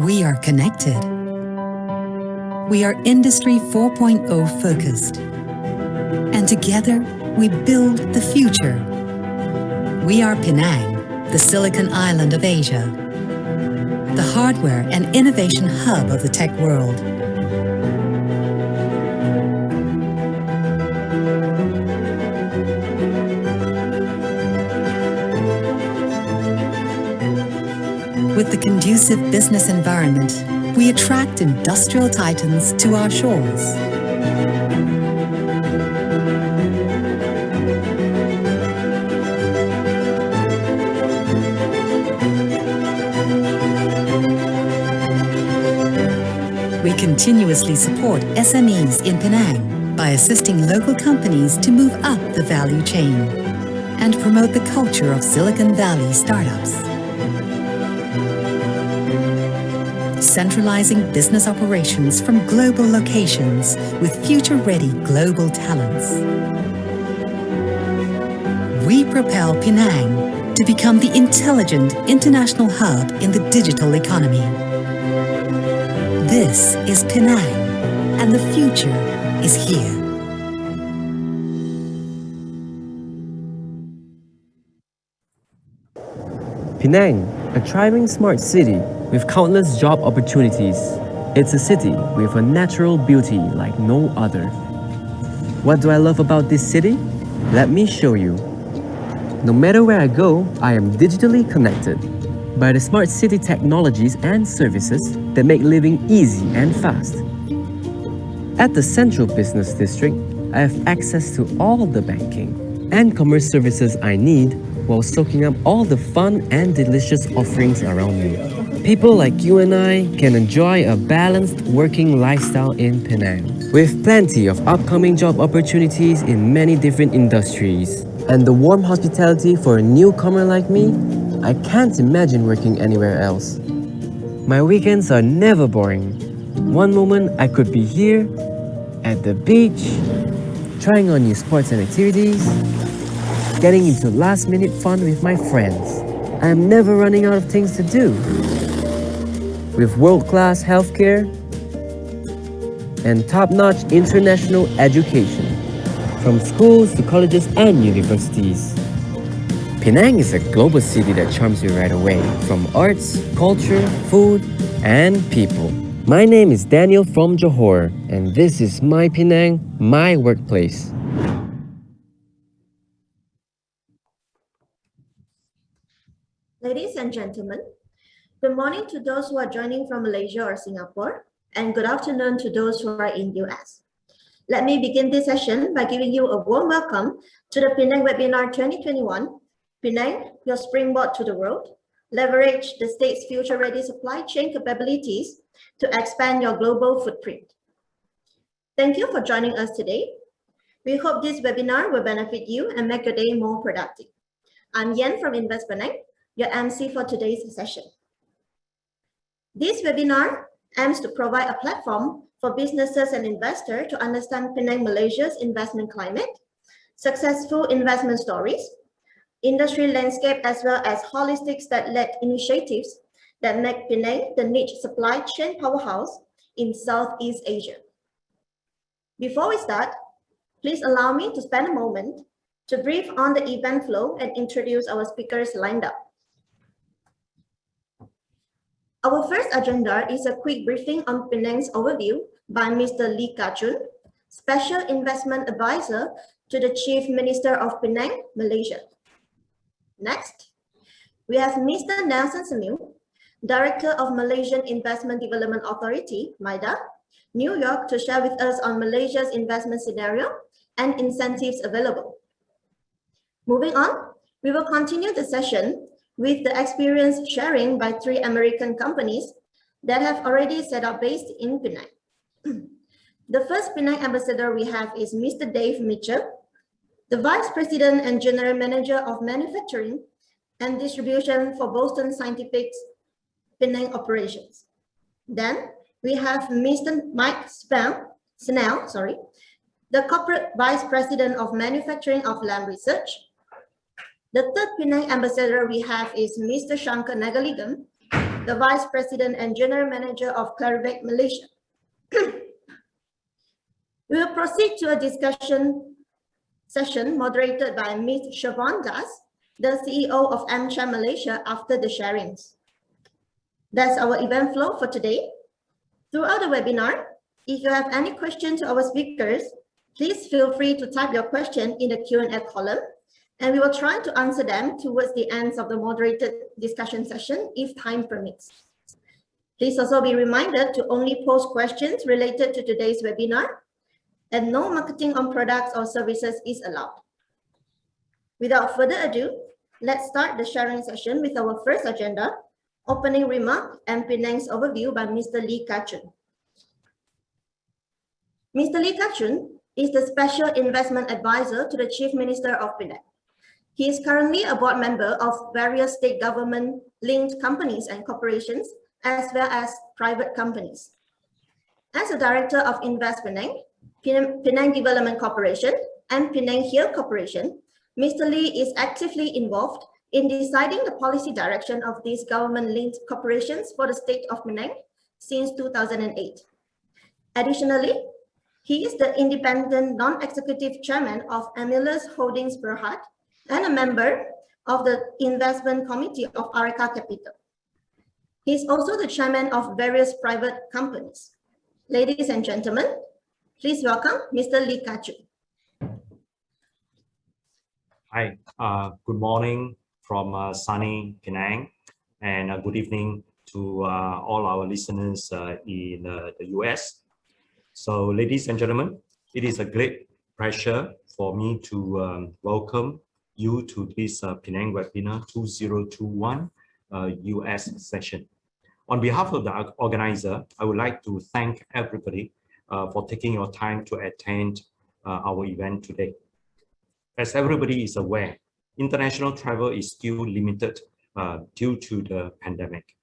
We are connected. We are Industry 4.0 focused. And together, we build the future. We are Penang, the Silicon Island of Asia, the hardware and innovation hub of the tech world. With the conducive business environment, we attract industrial titans to our shores. We continuously support SMEs in Penang by assisting local companies to move up the value chain and promote the culture of Silicon Valley startups. Centralizing business operations from global locations with future-ready global talents. We propel Penang to become the intelligent international hub in the digital economy. This is Penang, and the future is here. Penang, a thriving smart city with countless job opportunities. It's a city with a natural beauty like no other. What do I love about this city? Let me show you. No matter where I go, I am digitally connected by the smart city technologies and services that make living easy and fast. At the Central Business District, I have access to all the banking and commerce services I need while soaking up all the fun and delicious offerings around me. People like you and I can enjoy a balanced working lifestyle in Penang, with plenty of upcoming job opportunities in many different industries. And the warm hospitality for a newcomer like me, I can't imagine working anywhere else. My weekends are never boring. One moment I could be here, at the beach, trying on new sports and activities, getting into last-minute fun with my friends. I am never running out of things to do. With world-class healthcare and top-notch international education, from schools to colleges and universities. Penang is a global city that charms you right away, from arts, culture, food, and people. My name is Daniel from Johor, and this is my Penang, my workplace. Ladies and gentlemen, good morning to those who are joining from Malaysia or Singapore, and good afternoon to those who are in US. Let me begin this session by giving you a warm welcome to the Penang Webinar 2021, Penang, your springboard to the world. Leverage the state's future-ready supply chain capabilities to expand your global footprint. Thank you for joining us today. We hope this webinar will benefit you and make your day more productive. I'm Yen from InvestPenang, your MC for today's session. This webinar aims to provide a platform for businesses and investors to understand Penang, Malaysia's investment climate, successful investment stories, industry landscape, as well as holistic state-led initiatives that make Penang the niche supply chain powerhouse in Southeast Asia. Before we start, please allow me to spend a moment to brief on the event flow and introduce our speakers lined up. Our first agenda is a quick briefing on Penang's overview by Mr. 𝐿𝐸𝐻𝐿, Special Investment Advisor to the Chief Minister of Penang, Malaysia. Next, we have Mr. Nelson Semil, Director of Malaysian Investment Development Authority, MIDA, New York, to share with us on Malaysia's investment scenario and incentives available. Moving on, we will continue the session with the experience sharing by 3 American companies that have already set up base in Penang. The first Penang ambassador we have is Mr. Dave Mitchell, the Vice President and General Manager of Manufacturing and Distribution for Boston Scientific's Penang operations. Then we have Mr. Mike Snell, the Corporate Vice President of Manufacturing of Lam Research. The third Penang ambassador we have is Mr. Shankar Nagalingam, the Vice President and General Manager of Clarivate Malaysia. We will proceed to a discussion session moderated by Ms. Siobhan, the CEO of AmCham Malaysia, after the sharings. That's our event flow for today. Throughout the webinar, if you have any questions to our speakers, please feel free to type your question in the Q&A column, and we will try to answer them towards the end of the moderated discussion session if time permits. Please also be reminded to only post questions related to today's webinar, and no marketing on products or services is allowed. Without further ado, let's start the sharing session with our first agenda, opening remark and Penang's overview by Mr. 𝐘𝐸𝐽𝐫. Mr. 𝐘𝐸𝐽𝐫 is the Special Investment Advisor to the Chief Minister of Penang. He is currently a board member of various state government-linked companies and corporations, as well as private companies. As a Director of InvestPenang, Penang Development Corporation, and Penang Hill Corporation, Mr. Lee is actively involved in deciding the policy direction of these government-linked corporations for the state of Penang since 2008. Additionally, he is the independent non-executive chairman of Amilus Holdings Berhad and a member of the investment committee of Areca Capital. He is also the chairman of various private companies. Ladies and gentlemen, please welcome Mr. 𝐘𝐸𝐽𝐫. Hi, good morning from sunny Penang, and good evening to all our listeners in the US. So, ladies and gentlemen, it is a great pleasure for me to welcome you to this Penang Webinar 2021 US session. On behalf of the organizer, I would like to thank everybody for taking your time to attend our event today. As everybody is aware, international travel is still limited due to the pandemic.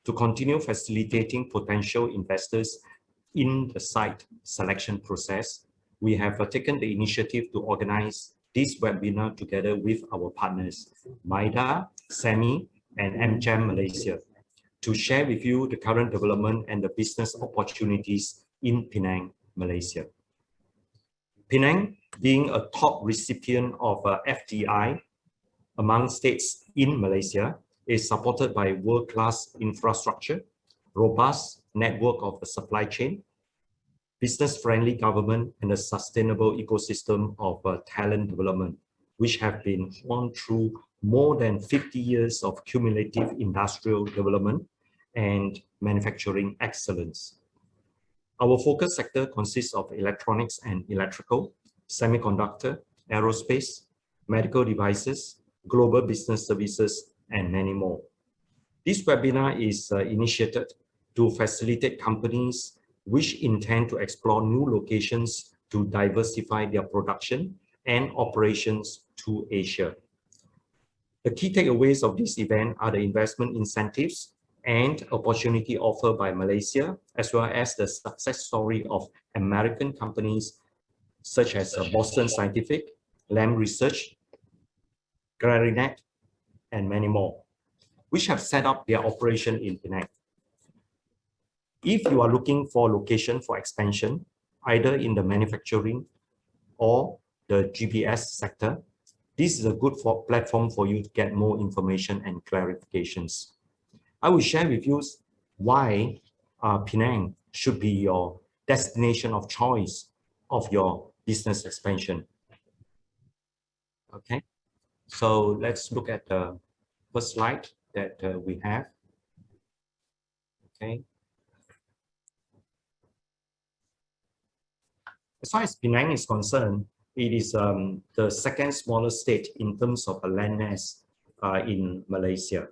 To continue facilitating potential investors in the site selection process, we have taken the initiative to organize this webinar together with our partners, MIDA, SEMI, and AmCham Malaysia, to share with you the current development and the business opportunities in Penang, Malaysia. Penang, being a top recipient of FDI among states in Malaysia, is supported by world-class infrastructure, robust network of the supply chain, business-friendly government, and a sustainable ecosystem of talent development, which have been gone through more than 50 years of cumulative industrial development and manufacturing excellence. Our focus sector consists of electronics and electrical, semiconductor, aerospace, medical devices, global business services, and many more. This webinar is initiated to facilitate companies which intend to explore new locations to diversify their production and operations to Asia. The key takeaways of this event are the investment incentives and opportunity offered by Malaysia, as well as the success story of American companies such as Boston Scientific, Lam Research, Clarivate, and many more, which have set up their operation in Penang. If you are looking for location for expansion, either in the manufacturing or the GPS sector, this is a good platform for you to get more information and clarifications. I will share with you why Penang should be your destination of choice of your business expansion. Okay, so let's look at the first slide that we have. Okay. As far as Penang is concerned, it is the second smallest state in terms of a land mass in Malaysia.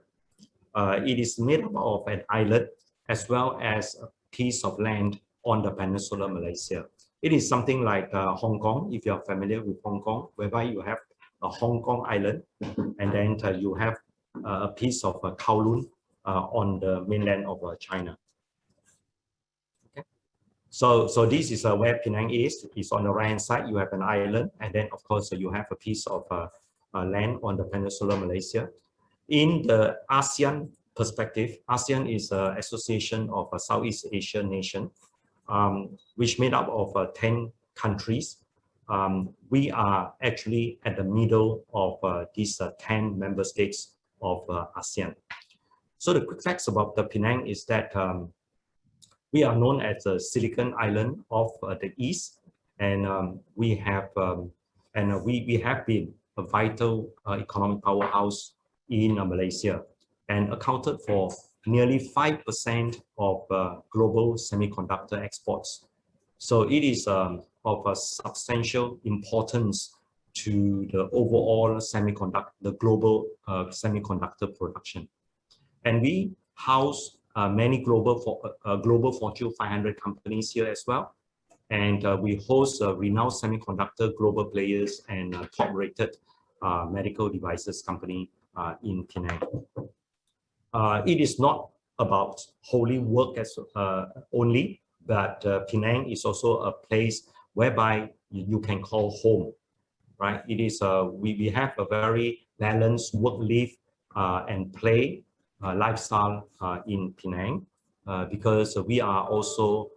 It is made up of an island as well as a piece of land on the peninsula Malaysia. It is something like Hong Kong, if you are familiar with Hong Kong, whereby you have a Hong Kong island, and then you have a piece of Kowloon on the mainland of China. Okay. So this is where Penang is. It's on the right-hand side. You have an island, and then of course you have a piece of land on the peninsula Malaysia. In the ASEAN perspective, ASEAN is an association of a Southeast Asian nation, which made up of 10 countries. We are actually at the middle of these 10 member states of ASEAN. So the quick facts about the Penang is that we are known as the Silicon Island of the East, and we have been a vital economic powerhouse in Malaysia, and accounted for nearly 5% of global semiconductor exports. So it is of a substantial importance to the overall global semiconductor production. And we house many global Fortune 500 companies here as well. And we host renowned semiconductor global players and top-rated medical devices company in Penang. It is not about holy work as only, but Penang is also a place whereby you can call home, right? It is we have a very balanced work, live, and play lifestyle in Penang because we are also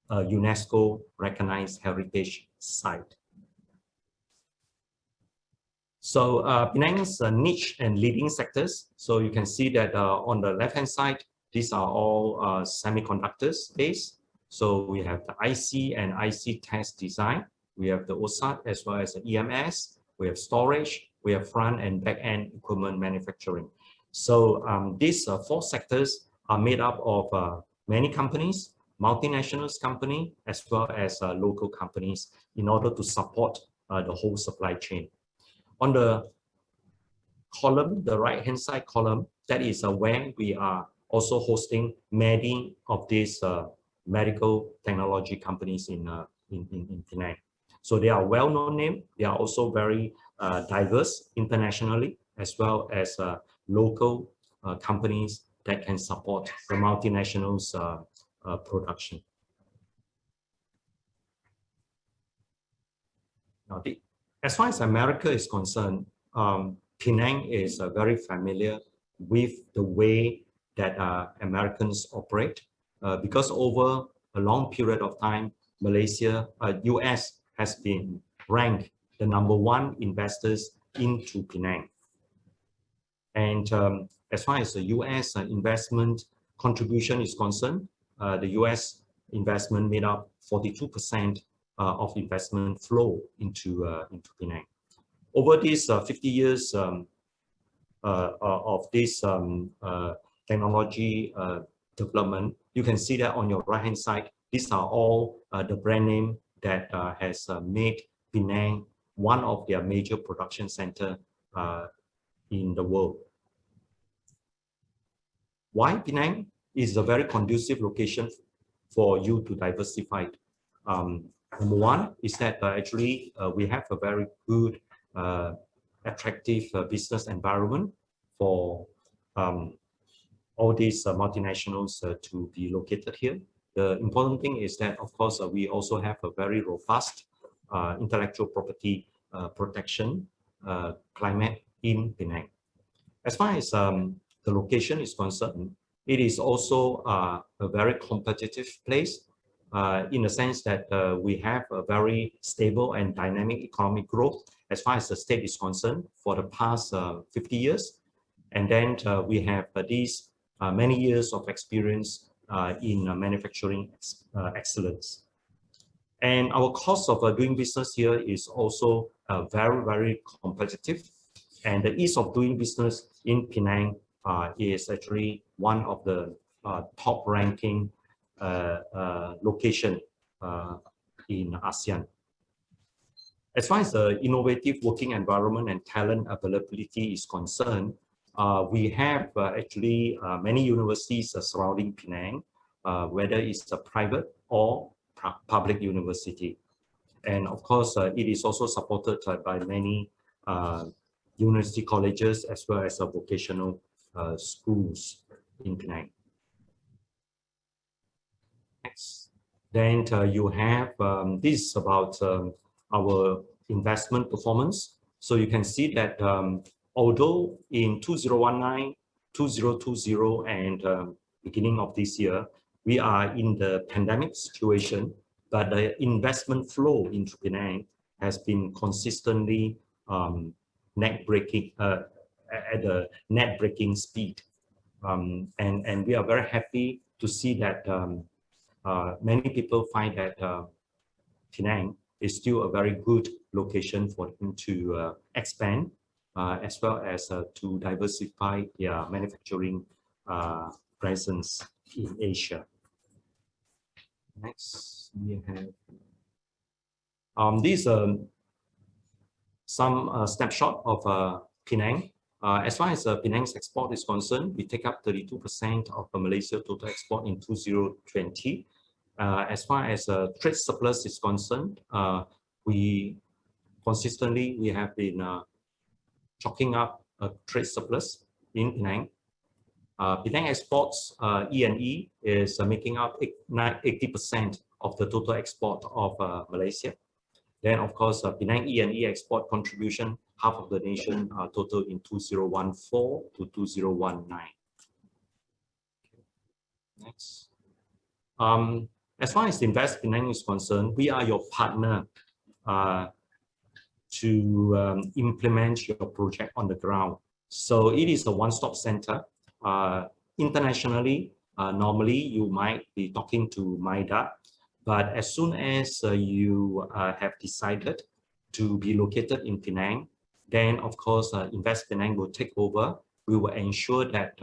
a UNESCO recognized heritage site. So Penang's niche and leading sectors. So you can see that on the left-hand side, these are all semiconductors based. So we have the IC and IC test design. We have the OSAT as well as the EMS. We have storage. We have front and back-end equipment manufacturing. So these 4 sectors are made up of many companies, multinationals company, as well as local companies in order to support the whole supply chain. On the column, the right-hand side column, that is where we are also hosting many of these medical technology companies in Penang. So they are well-known names. They are also very diverse internationally, as well as local companies that can support the multinationals' production. Now, as far as America is concerned, Penang is very familiar with the way that Americans operate because over a long period of time, US has been ranked the #1 investors into Penang. And as far as the US investment contribution is concerned, the US investment made up 42% of investment flow into Penang. Over these 50 years of this technology development, you can see that on your right-hand side, these are all the brand name that has made Penang one of their major production center in the world. Why Penang is a very conducive location for you to diversify? Number one is that actually we have a very good, attractive business environment for all these multinationals to be located here. The important thing is that, of course, we also have a very robust intellectual property protection climate in Penang. As far as the location is concerned, it is also a very competitive place in the sense that we have a very stable and dynamic economic growth as far as the state is concerned for the past 50 years. And then we have these many years of experience in manufacturing excellence. And our cost of doing business here is also very, very competitive. And the ease of doing business in Penang is actually one of the top ranking location in ASEAN. As far as the innovative working environment and talent availability is concerned, we have actually many universities surrounding Penang, whether it's a private or public university. And of course, it is also supported by many university colleges as well as vocational schools in Penang. Next. Then you have, this is about our investment performance. So you can see that although in 2019, 2020 and beginning of this year, we are in the pandemic situation, but the investment flow into Penang has been consistently net-breaking at a net-breaking speed. And we are very happy to see that many people find that Penang is still a very good location for them to expand, as well as to diversify their manufacturing presence in Asia. Next, we have these some snapshot of Penang. As far as Penang's export is concerned, we take up 32% of Malaysia's total export in 2020. As far as trade surplus is concerned, we have been chalking up a trade surplus in Penang. Penang exports E&E is making up 80% of the total export of Malaysia. Then, of course, Penang E&E export contribution, half of the nation total in 2014 to 2019. Next. As far as InvestPenang is concerned, we are your partner to implement your project on the ground. So it is a one-stop center. Internationally, normally you might be talking to MIDA, but as soon as you have decided to be located in Penang, then of course InvestPenang will take over. We will ensure that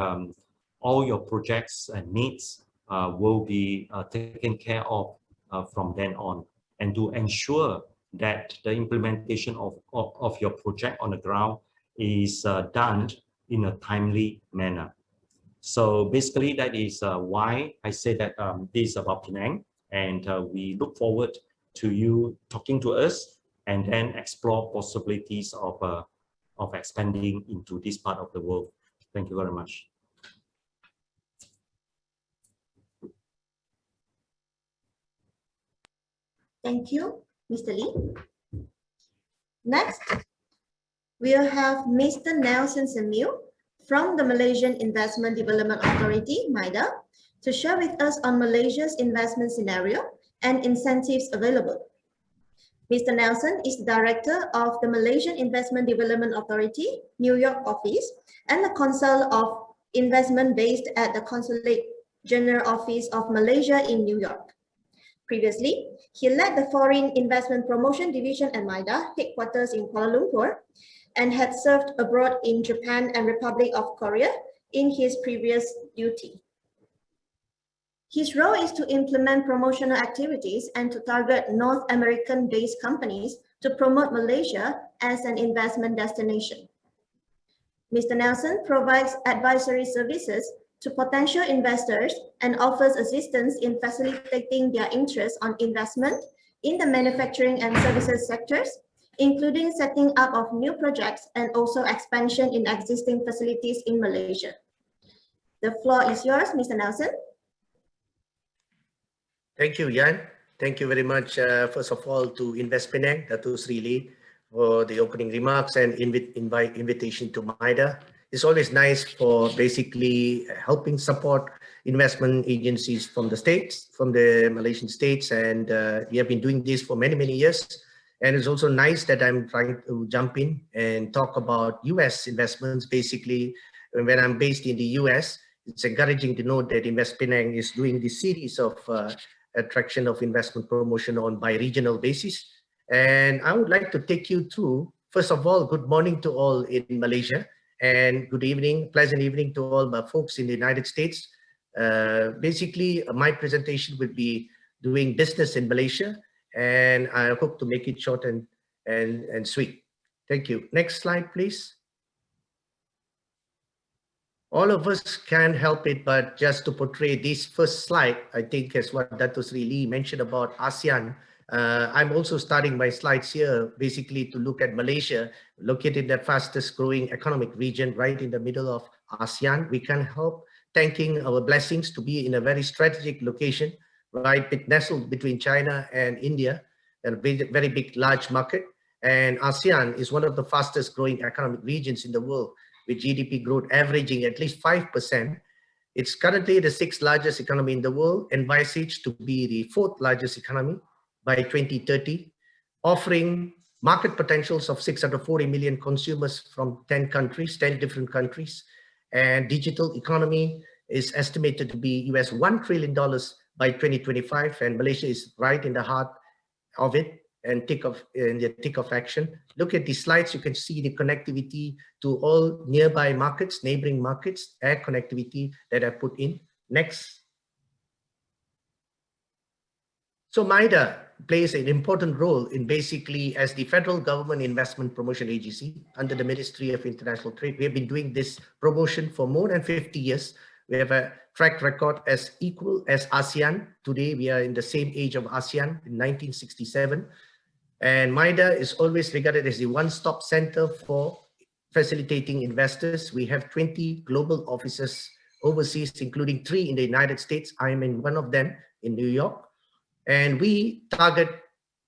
all your projects and needs will be taken care of from then on, and to ensure that the implementation of your project on the ground is done in a timely manner. So basically that is why I say that this is about Penang, and we look forward to you talking to us and then explore possibilities of expanding into this part of the world. Thank you very much. Thank you, Mr. Lee. Next, we'll have Mr. Nelson Semil from the Malaysian Investment Development Authority, MIDA, to share with us on Malaysia's investment scenario and incentives available. Mr. Nelson is the Director of the Malaysian Investment Development Authority, New York office, and the Consul of Investment based at the Consulate General Office of Malaysia in New York. Previously, he led the Foreign Investment Promotion Division at MIDA, headquarters in Kuala Lumpur, and had served abroad in Japan and Republic of Korea in his previous duty. His role is to implement promotional activities and to target North American-based companies to promote Malaysia as an investment destination. Mr. Nelson provides advisory services to potential investors and offers assistance in facilitating their interest on investment in the manufacturing and services sectors, including setting up of new projects and also expansion in existing facilities in Malaysia. The floor is yours, Mr. Nelson. Thank you, Yan. Thank you very much, first of all, to InvestPenang, Dato Seri, for the opening remarks and invitation to MIDA. It's always nice for basically helping support investment agencies from the states, from the Malaysian states, and we have been doing this for many, many years. And it's also nice that I'm trying to jump in and talk about US investments. Basically, when I'm based in the US, it's encouraging to know that InvestPenang is doing this series of attraction of investment promotion on bi-regional basis. And I would like to take you through, first of all, good morning to all in Malaysia, and good evening, pleasant evening to all my folks in the United States. Basically, my presentation will be doing business in Malaysia, and I hope to make it short and sweet. Thank you. Next slide, please. All of us can't help it, but just to portray this first slide, I think is what Dato Seri mentioned about ASEAN. I'm also starting my slides here, basically to look at Malaysia, located in the fastest growing economic region, right in the middle of ASEAN. We can't help thanking our blessings to be in a very strategic location, right, nestled between China and India, a very big, large market. And ASEAN is one of the fastest growing economic regions in the world, with GDP growth averaging at least 5%. It's currently the 6th largest economy in the world, and envisaged to be the 4th largest economy by 2030, offering market potentials of 640 million consumers from 10 different countries. And digital economy is estimated to be US $1 trillion by 2025, and Malaysia is right in the heart of it and in the thick of action. Look at these slides, you can see the connectivity to all nearby markets, neighboring markets, air connectivity that I put in. Next. So MIDA plays an important role in basically as the federal government investment promotion agency under the Ministry of International Trade. We have been doing this promotion for more than 50 years. We have a track record as equal as ASEAN. Today, we are in the same age of ASEAN in 1967. And MIDA is always regarded as the one-stop center for facilitating investors. We have 20 global offices overseas, including 3 in the United States. I am in one of them in New York. And we target,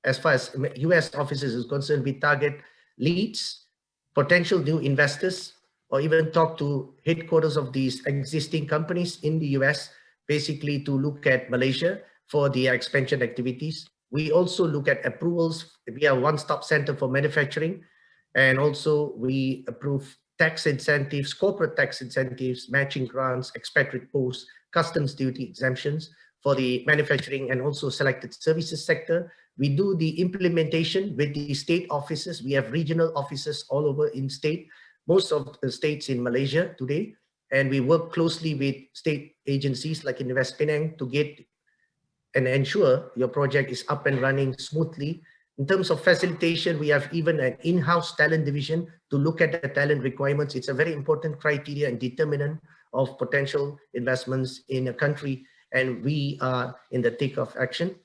as far as US offices is concerned, we target leads, potential new investors, or even talk to headquarters of these existing companies in the US, basically to look at Malaysia for the expansion activities. We also look at approvals. We are a one-stop center for manufacturing. And also we approve tax incentives, corporate tax incentives, matching grants, expatriate posts, customs duty exemptions for the manufacturing and also selected services sector. We do the implementation with the state offices. We have regional offices all over in state, most of the states in Malaysia today. And we work closely with state agencies like InvestPenang to get and ensure your project is up and running smoothly. In terms of facilitation, we have even an in-house talent division to look at the talent requirements. It's a very important criteria and determinant of potential investments in a country. And we are in the thick of action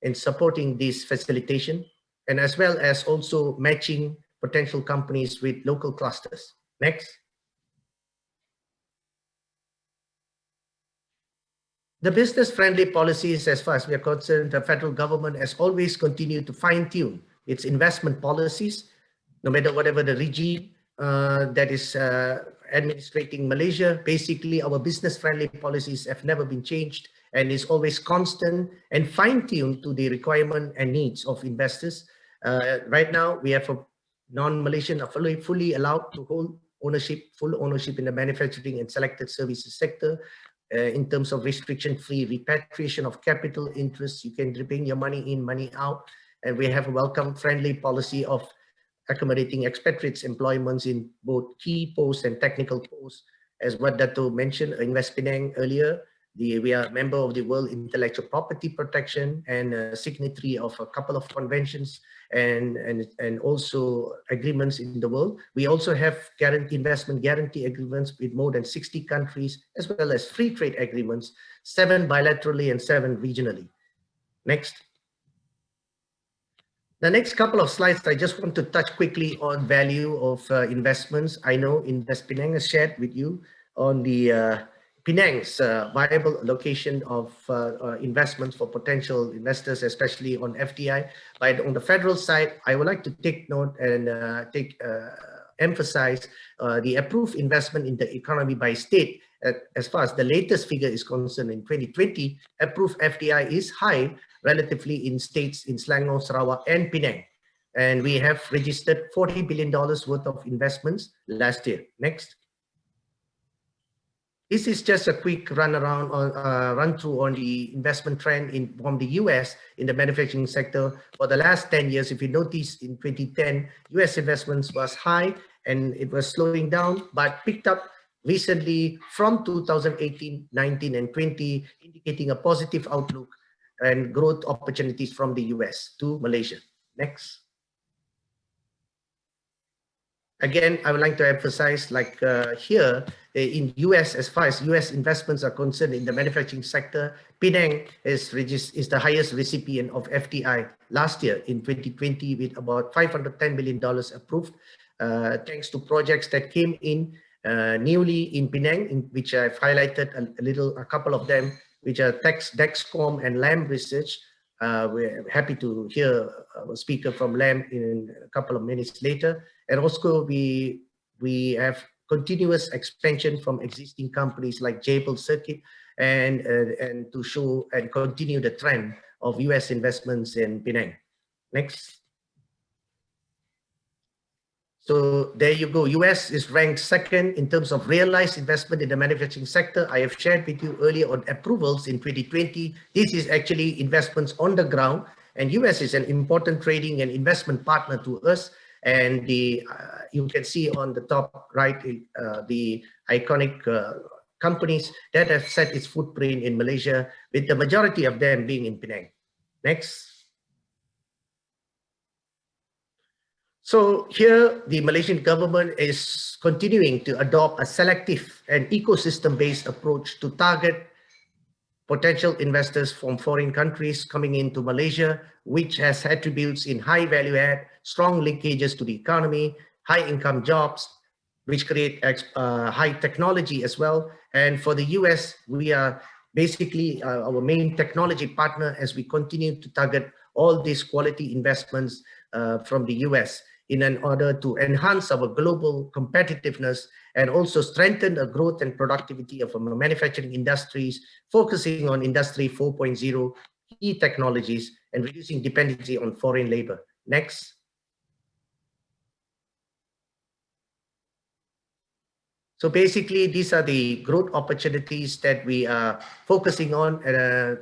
in supporting this facilitation, and as well as also matching potential companies with local clusters. Next. The business-friendly policies, as far as we are concerned, the federal government has always continued to fine-tune its investment policies, no matter whatever the regime that is administrating Malaysia. Basically, our business-friendly policies have never been changed and is always constant and fine-tuned to the requirement and needs of investors. Right now, we have a non-Malaysian are fully allowed to hold full ownership in the manufacturing and selected services sector. In terms of restriction-free repatriation of capital interests, you can bring your money in, money out. And we have a welcome-friendly policy of accommodating expatriates' employments in both key posts and technical posts. As what Dato mentioned, InvestPenang earlier, we are a member of the World Intellectual Property Protection and a signatory of a couple of conventions and also agreements in the world. We also have investment guarantee agreements with more than 60 countries, as well as free trade agreements, 7 bilaterally and 7 regionally. Next. The next couple of slides, I just want to touch quickly on value of investments. I know InvestPenang has shared with you on the Penang's viable location of investments for potential investors, especially on FDI. But on the federal side, I would like to take note and emphasize the approved investment in the economy by state. As far as the latest figure is concerned, in 2020, approved FDI is high relatively in states in Selangor, Sarawak, and Penang. And we have registered $40 billion worth of investments last year. Next. This is just a quick run through on the investment trend from the US in the manufacturing sector for the last 10 years. If you notice, in 2010, US investments was high and it was slowing down, but picked up recently from 2018, 19, and 20, indicating a positive outlook and growth opportunities from the US to Malaysia. Next. Again, I would like to emphasize, like here in US, as far as US investments are concerned in the manufacturing sector, Penang is the highest recipient of FDI last year in 2020 with about $510 million approved, thanks to projects that came in newly in Penang, which I've highlighted a couple of them, which are Dexcom and LAM Research. We're happy to hear a speaker from LAM in a couple of minutes later. And also we have continuous expansion from existing companies like 𝐏𝐸𝐫 Circuit, and to show and continue the trend of US investments in Penang. Next. So there you go. US is ranked second in terms of realized investment in the manufacturing sector. I have shared with you earlier on approvals in 2020. This is actually investments on the ground, and US is an important trading and investment partner to us. And the you can see on the top right the iconic companies that have set its footprint in Malaysia, with the majority of them being in Penang. Next. So here, the Malaysian government is continuing to adopt a selective and ecosystem-based approach to target potential investors from foreign countries coming into Malaysia, which has attributes in high value add, strong linkages to the economy, high income jobs, which create high technology as well. And for the US, we are basically our main technology partner as we continue to target all these quality investments from the US in an order to enhance our global competitiveness and also strengthen the growth and productivity of our manufacturing industries, focusing on Industry 4.0 key technologies and reducing dependency on foreign labor. Next. So basically, these are the growth opportunities that we are focusing on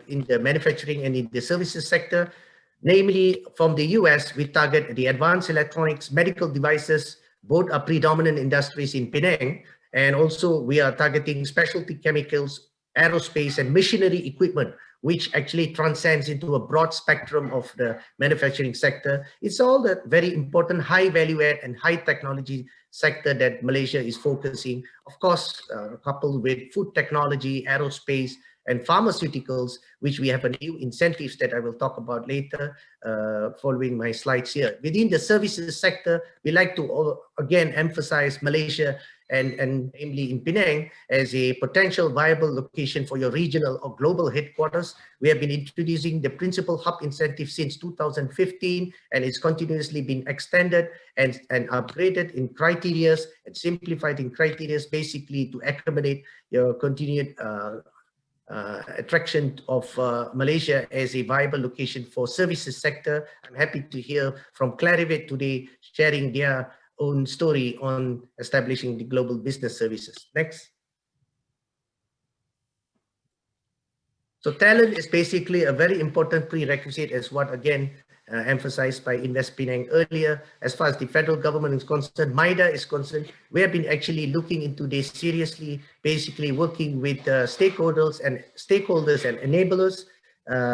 in the manufacturing and in the services sector. Namely, from the US, we target the advanced electronics, medical devices, both are predominant industries in Penang, and also we are targeting specialty chemicals, aerospace, and machinery equipment, which actually transcends into a broad spectrum of the manufacturing sector. It's all the very important high value add and high technology sector that Malaysia is focusing, of course, coupled with food technology, aerospace, and pharmaceuticals, which we have a new incentives that I will talk about later following my slides here. Within the services sector, we like to again emphasize Malaysia and namely in Penang as a potential viable location for your regional or global headquarters. We have been introducing the principal hub incentive since 2015, and it's continuously been extended and upgraded in criteria and simplified in criteria, basically to accommodate your continued attraction of Malaysia as a viable location for services sector. I'm happy to hear from Clarivate today sharing their own story on establishing the global business services. Next. So talent is basically a very important prerequisite, as what again emphasized by InvestPenang earlier. As far as the federal government is concerned, MIDA is concerned, we have been actually looking into this seriously, basically working with stakeholders and enablers,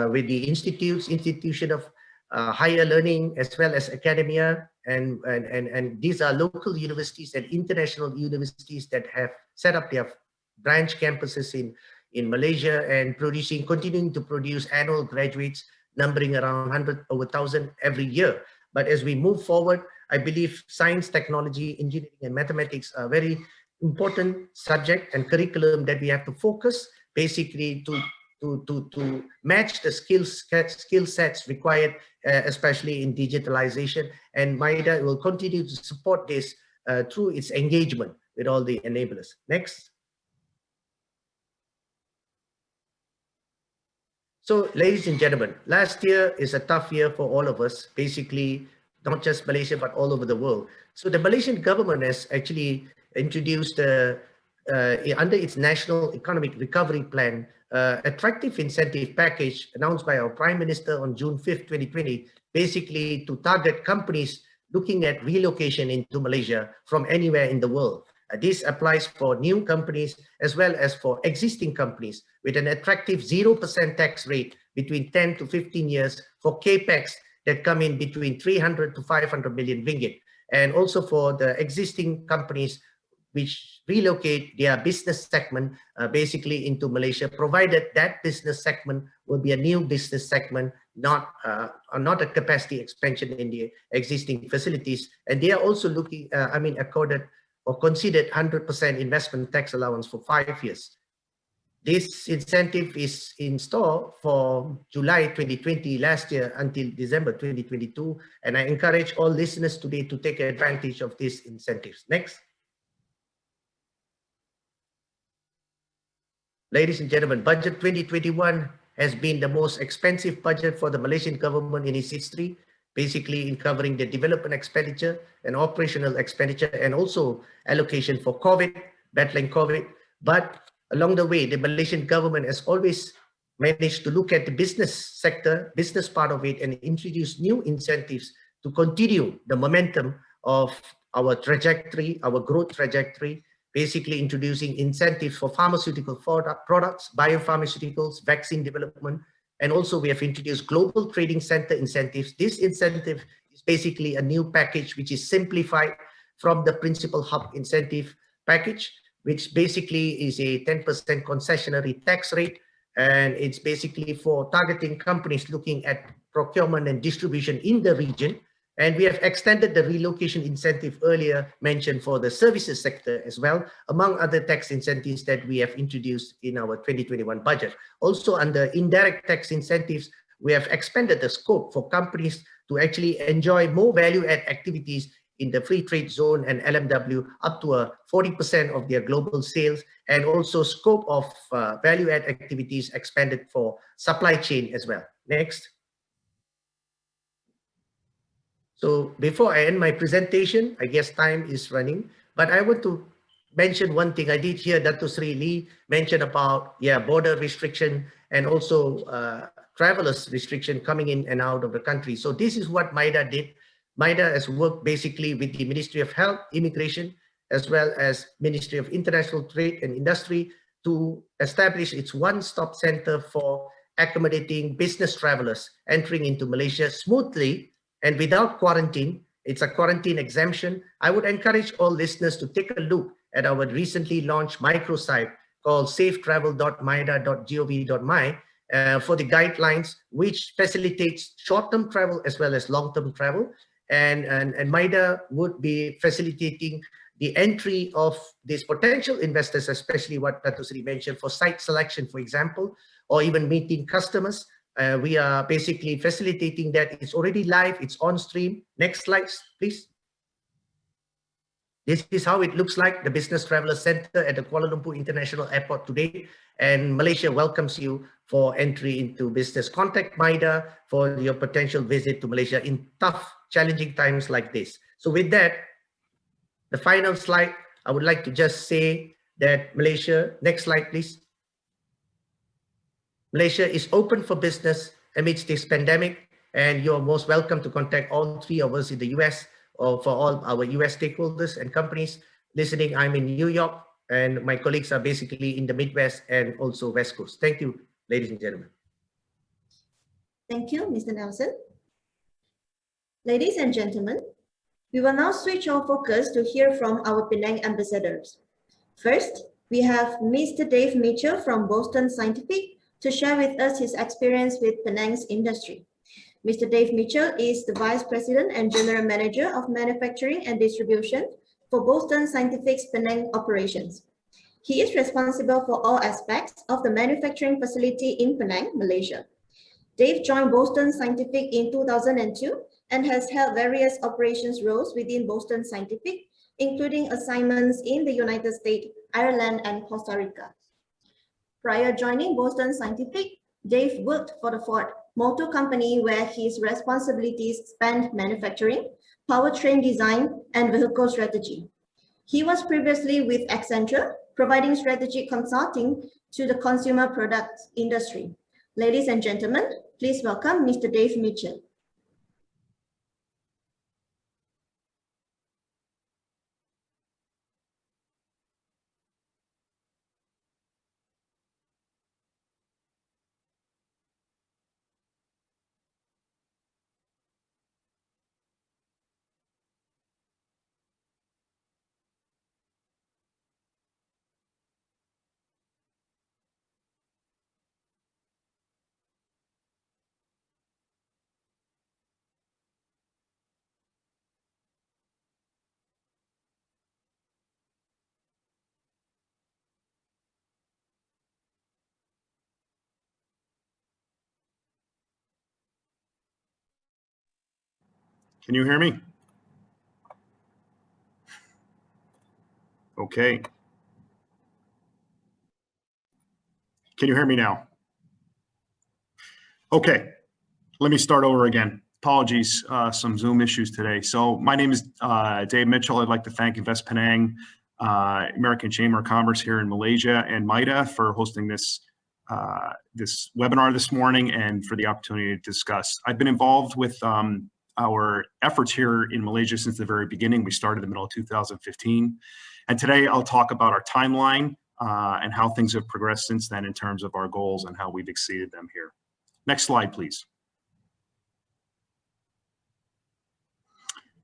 with the institution of higher learning as well as academia, and these are local universities and international universities that have set up their branch campuses in Malaysia and continuing to produce annual graduates numbering around 1,000 every year. But as we move forward, I believe science, technology, engineering, and mathematics are very important subject and curriculum that we have to focus basically to match the skill sets required, especially in digitalization. And MIDA will continue to support this through its engagement with all the enablers. Next. So, ladies and gentlemen, last year is a tough year for all of us, basically, not just Malaysia, but all over the world. So the Malaysian government has actually introduced, under its National Economic Recovery Plan, attractive incentive package announced by our Prime Minister on June 5th, 2020, basically to target companies looking at relocation into Malaysia from anywhere in the world. This applies for new companies as well as for existing companies with an attractive 0% tax rate between 10 to 15 years for CAPEX that come in between 300 to 500 million ringgit. And also for the existing companies which relocate their business segment basically into Malaysia, provided that business segment will be a new business segment, not a capacity expansion in the existing facilities. And they are also looking, accorded or considered 100% investment tax allowance for 5 years. This incentive is in store for July 2020 last year until December 2022. And I encourage all listeners today to take advantage of these incentives. Next. ladies and gentlemen, budget 2021 has been the most expensive budget for the Malaysian government in its history, basically in covering the development expenditure and operational expenditure and also allocation for COVID, battling COVID. But along the way, the Malaysian government has always managed to look at the business sector, business part of it, and introduce new incentives to continue the momentum of our trajectory, our growth trajectory, basically introducing incentives for pharmaceutical products, biopharmaceuticals, vaccine development, and also we have introduced global trading center incentives. This incentive is basically a new package which is simplified from the principal hub incentive package, which basically is a 10% concessionary tax rate. And it's basically for targeting companies looking at procurement and distribution in the region. And we have extended the relocation incentive earlier mentioned for the services sector as well, among other tax incentives that we have introduced in our 2021 budget. Also under indirect tax incentives, we have expanded the scope for companies to actually enjoy more value-add activities in the free trade zone and LMW up to 40% of their global sales, and also scope of value-add activities expanded for supply chain as well. Next. So before I end my presentation, I guess time is running, but I want to mention one thing. I did hear Dato Seri Lee mention about border restriction and also travelers restriction coming in and out of the country. So this is what MIDA did. MIDA has worked basically with the Ministry of Health, Immigration, as well as Ministry of International Trade and Industry to establish its one-stop center for accommodating business travelers entering into Malaysia smoothly and without quarantine. It's a quarantine exemption. I would encourage all listeners to take a look at our recently launched microsite called safetravel.mida.gov.my for the guidelines, which facilitates short-term travel as well as long-term travel. And MIDA would be facilitating the entry of these potential investors, especially what Dato Seri mentioned for site selection, for example, or even meeting customers. We are basically facilitating that. It's already live, it's on stream. Next slide, please. This is how it looks like, the Business Traveller Center at the Kuala Lumpur International Airport today. And Malaysia welcomes you for entry into business. Contact MIDA for your potential visit to Malaysia in tough, challenging times like this. So with that, the final slide, I would like to just say that Malaysia, next slide, please. Malaysia is open for business amidst this pandemic, and you're most welcome to contact all three of us in the US, or for all our US stakeholders and companies listening. I'm in New York, and my colleagues are basically in the Midwest and also West Coast. Thank you, ladies and gentlemen. Thank you, Mr. Nelson. Ladies and gentlemen, we will now switch our focus to hear from our Penang ambassadors. First, we have Mr. Dave Mitchell from Boston Scientific to share with us his experience with Penang's industry. Mr. Dave Mitchell is the Vice President and General Manager of Manufacturing and Distribution for Boston Scientific's Penang operations. He is responsible for all aspects of the manufacturing facility in Penang, Malaysia. Dave joined Boston Scientific in 2002 and has held various operations roles within Boston Scientific, including assignments in the United States, Ireland, and Costa Rica. Prior joining Boston Scientific, Dave worked for the Ford Motor Company, where his responsibilities spanned manufacturing, powertrain design, and vehicle strategy. He was previously with Accenture, providing strategic consulting to the consumer products industry. Ladies and gentlemen, please welcome Mr. Dave Mitchell. Can you hear me? Okay. Can you hear me now? Okay, let me start over again. Apologies, some Zoom issues today. So my name is Dave Mitchell. I'd like to thank InvestPenang, American Chamber of Commerce here in Malaysia, and MIDA for hosting this this webinar this morning and for the opportunity to discuss. I've been involved with our efforts here in Malaysia since the very beginning. We started in the middle of 2015. And today I'll talk about our timeline and how things have progressed since then in terms of our goals and how we've exceeded them here. Next slide, please.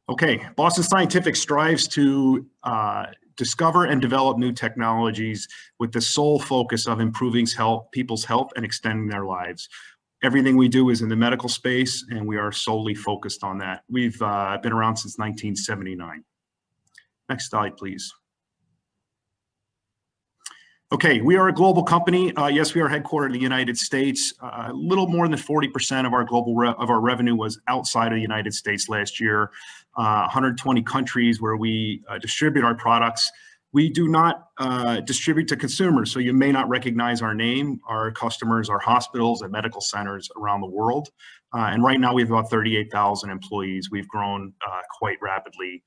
Okay, Boston Scientific strives to discover and develop new technologies with the sole focus of improving people's health and extending their lives. Everything we do is in the medical space, and we are solely focused on that. We've been around since 1979. Next slide, please. Okay, we are a global company. Yes, we are headquartered in the United States. A little more than 40% of our revenue was outside of the United States last year. 120 countries where we distribute our products. We do not distribute to consumers, so you may not recognize our name. Our customers are hospitals and medical centers around the world. And right now we have about 38,000 employees. We've grown quite rapidly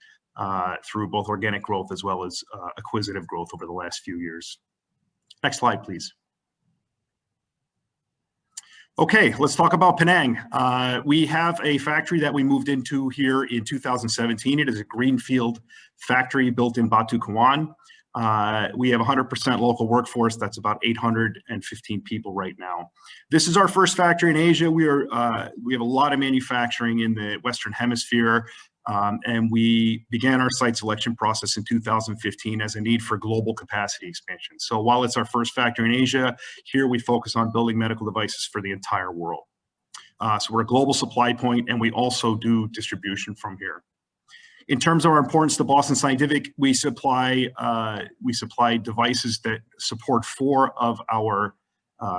through both organic growth as well as acquisitive growth over the last few years. Next slide, please. Okay, let's talk about Penang. We have a factory that we moved into here in 2017. It is a greenfield factory built in Batu Kawan. We have 100% local workforce. That's about 815 people right now. This is our first factory in Asia. We have a lot of manufacturing in the Western Hemisphere. And we began our site selection process in 2015 as a need for global capacity expansion. So while it's our first factory in Asia, here we focus on building medical devices for the entire world. So we're a global supply point, and we also do distribution from here. In terms of our importance to Boston Scientific, we supply devices that support 4 of our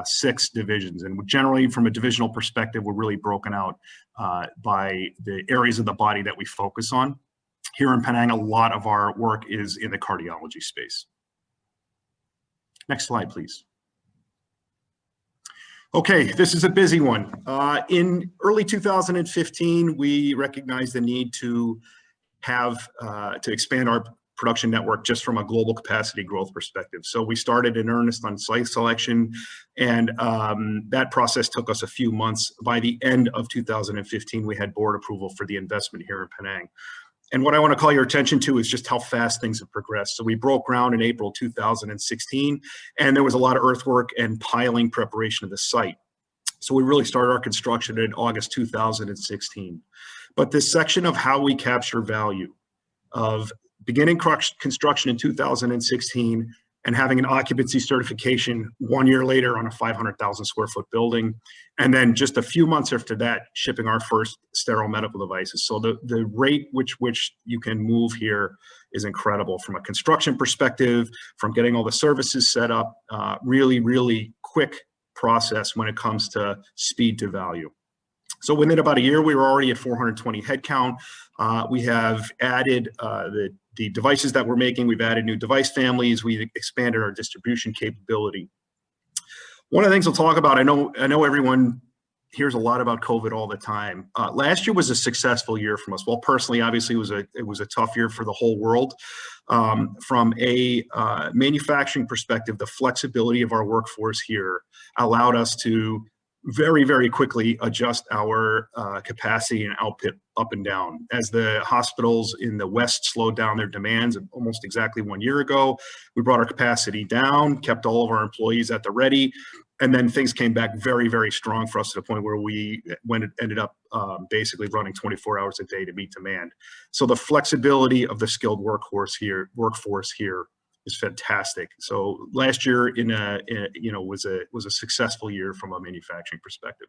6 divisions, and generally from a divisional perspective, we're really broken out by the areas of the body that we focus on. Here in Penang, a lot of our work is in the cardiology space. Next slide, please. Okay, this is a busy one. In early 2015, we recognized the need to expand our production network just from a global capacity growth perspective. So we started in earnest on site selection, and that process took us a few months. By the end of 2015, we had board approval for the investment here in Penang. And what I want to call your attention to is just how fast things have progressed. So we broke ground in April 2016, and there was a lot of earthwork and piling preparation of the site. So we really started our construction in August 2016. But this section of how we capture value of beginning construction in 2016 and having an occupancy certification 1 year later on a 500,000 square foot building. And then just a few months after that, shipping our first sterile medical devices. So the rate which you can move here is incredible from a construction perspective, from getting all the services set up, really, really quick process when it comes to speed to value. So within about a year, we were already at 420 headcount. We have added the devices that we're making. We've added new device families. We've expanded our distribution capability. One of the things we'll talk about, I know everyone hears a lot about COVID all the time. Last year was a successful year from us. Well, personally, obviously, it was a tough year for the whole world. From a manufacturing perspective, the flexibility of our workforce here allowed us to very, very quickly adjust our capacity and output up and down. As the hospitals in the West slowed down their demands almost exactly 1 year ago, we brought our capacity down, kept all of our employees at the ready, and then things came back very, very strong for us to the point where it ended up basically running 24 hours a day to meet demand. So the flexibility of the skilled workforce here is fantastic. So last year was a successful year from a manufacturing perspective.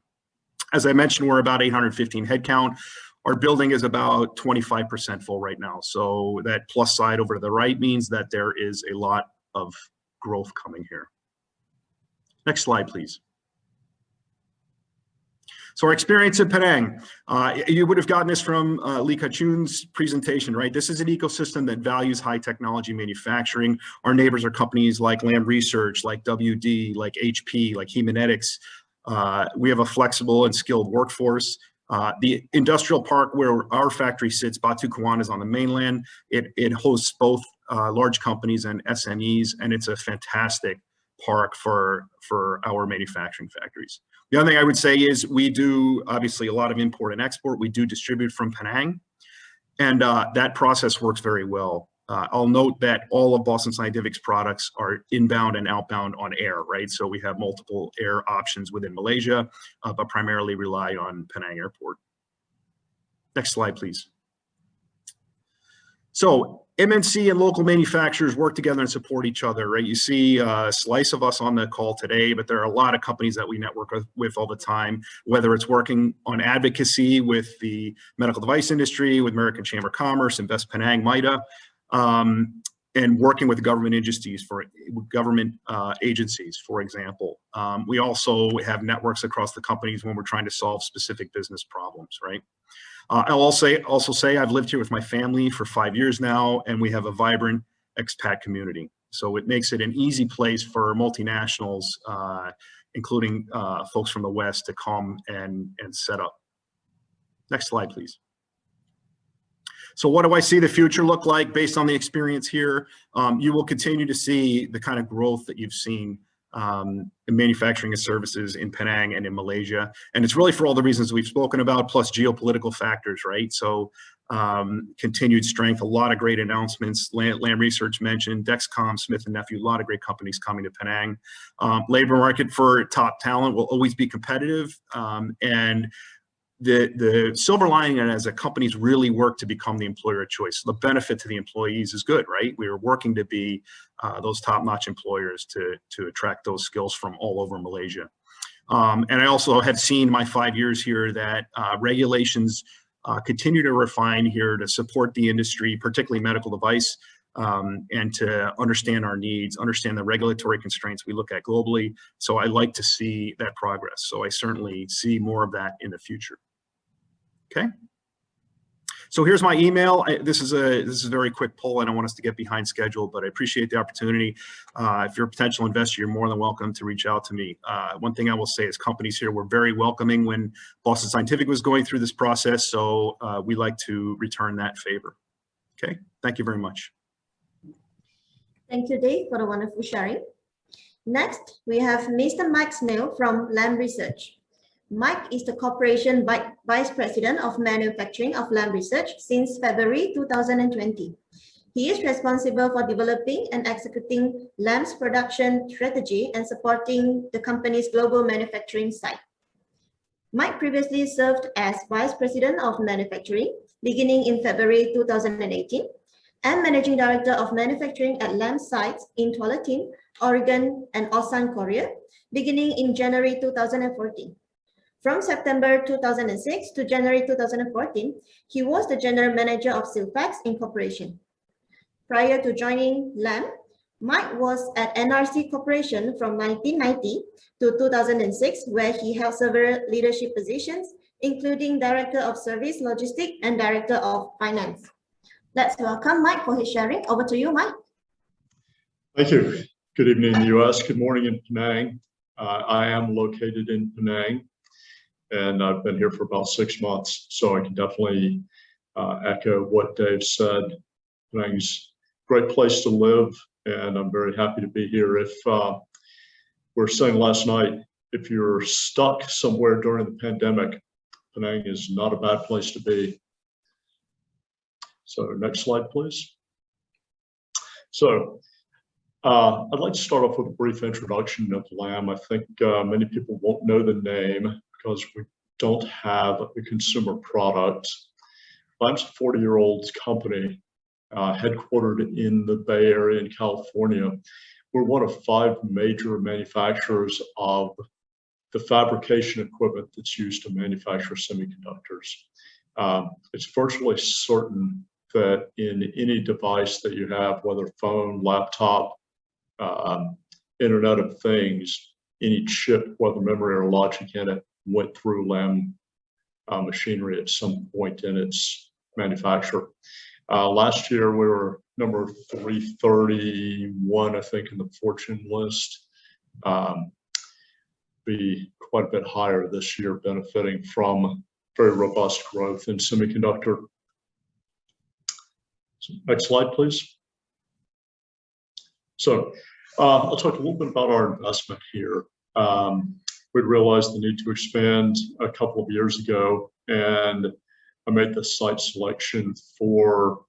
As I mentioned, we're about 815 headcount. Our building is about 25% full right now. So that plus side over to the right means that there is a lot of growth coming here. Next slide, please. So our experience at Penang, you would have gotten this from 𝐏𝐞𝐬𝐫𝐢𝐳𝐵𝐻𝑢n's presentation, right? This is an ecosystem that values high technology manufacturing. Our neighbors are companies like Lam Research, like WD, like HP, like Haemonetics. We have a flexible and skilled workforce. The industrial park where our factory sits, Batu Kawan, is on the mainland. It hosts both large companies and SMEs, and it's a fantastic park for our manufacturing factories. The other thing I would say is we do obviously a lot of import and export. We do distribute from Penang, and that process works very well. I'll note that all of Boston Scientific's products are inbound and outbound on air, right? So we have multiple air options within Malaysia, but primarily rely on Penang Airport. Next slide, please. So MNC and local manufacturers work together and support each other, right? You see a slice of us on the call today, but there are a lot of companies that we network with all the time, whether it's working on advocacy with the medical device industry, with American Chamber of Commerce, InvestPenang, MIDA, and working with government agencies, for example. We also have networks across the companies when we're trying to solve specific business problems, right? I'll also say I've lived here with my family for 5 years now, and we have a vibrant expat community. So it makes it an easy place for multinationals, including folks from the West, to come and set up. Next slide, please. So what do I see the future look like based on the experience here? You will continue to see the kind of growth that you've seen in manufacturing and services in Penang and in Malaysia. And it's really for all the reasons we've spoken about, plus geopolitical factors, right? So continued strength, a lot of great announcements. Lam Research mentioned, Dexcom, Smith & Nephew, a lot of great companies coming to Penang. Labor market for top talent will always be competitive. And the silver lining as a companies really work to become the employer of choice. The benefit to the employees is good, right? We are working to be those top-notch employers to attract those skills from all over Malaysia. And I also have seen my 5 years here that regulations continue to refine here to support the industry, particularly medical device, and to understand our needs, understand the regulatory constraints we look at globally. So I like to see that progress. So I certainly see more of that in the future. Okay. So here's my email. This is a very quick poll. I don't want us to get behind schedule, but I appreciate the opportunity. If you're a potential investor, you're more than welcome to reach out to me. One thing I will say is companies here were very welcoming when Boston Scientific was going through this process. So we like to return that favor. Okay. Thank you very much. Thank you, Dave, for the wonderful sharing. Next, we have Mr. Mike Snell from Lam Research. Mike is the Corporation Vice President of Manufacturing of Lam Research since February 2020. He is responsible for developing and executing Lam's production strategy and supporting the company's global manufacturing site. Mike previously served as Vice President of Manufacturing beginning in February 2018 and Managing Director of Manufacturing at Lam sites in Tualatin, Oregon, and Ulsan, Korea, beginning in January 2014. From September 2006 to January 2014, he was the General Manager of Silfax Incorporation. Prior to joining Lam, Mike was at NRC Corporation from 1990 to 2006, where he held several leadership positions, including Director of Service Logistics and Director of Finance. Let's welcome Mike for his sharing. Over to you, Mike. Thank you. Good evening in the US. Good morning in Penang. I am located in Penang, and I've been here for about 6 months, so I can definitely echo what Dave said. Penang's a great place to live, and I'm very happy to be here. If we were saying last night, if you're stuck somewhere during the pandemic, Penang is not a bad place to be. So next slide, please. So I'd like to start off with a brief introduction of Lam. I think many people won't know the name because we don't have a consumer product. Lam's a 40-year-old company headquartered in the Bay Area in California. We're one of 5 major manufacturers of the fabrication equipment that's used to manufacture semiconductors. It's virtually certain that in any device that you have, whether phone, laptop, Internet of Things, any chip, whether memory or logic in it, went through lamb machinery at some point in its manufacture. Last year, we were number 331, I think, in the Fortune list. Be quite a bit higher this year, benefiting from very robust growth in semiconductor. So next slide, please. So I'll talk a little bit about our investment here. We realized the need to expand a couple of years ago, and I made the site selection for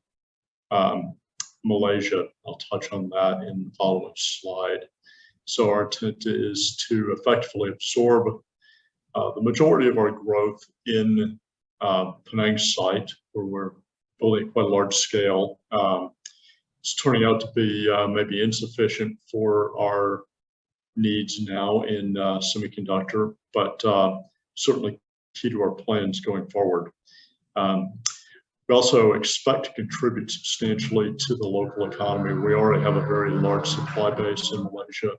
Malaysia. I'll touch on that in the following slide. So our intent is to effectively absorb the majority of our growth in Penang site, where we're building quite a large scale. It's turning out to be maybe insufficient for our needs now in semiconductor, but certainly key to our plans going forward. We also expect to contribute substantially to the local economy. We already have a very large supply base in Malaysia.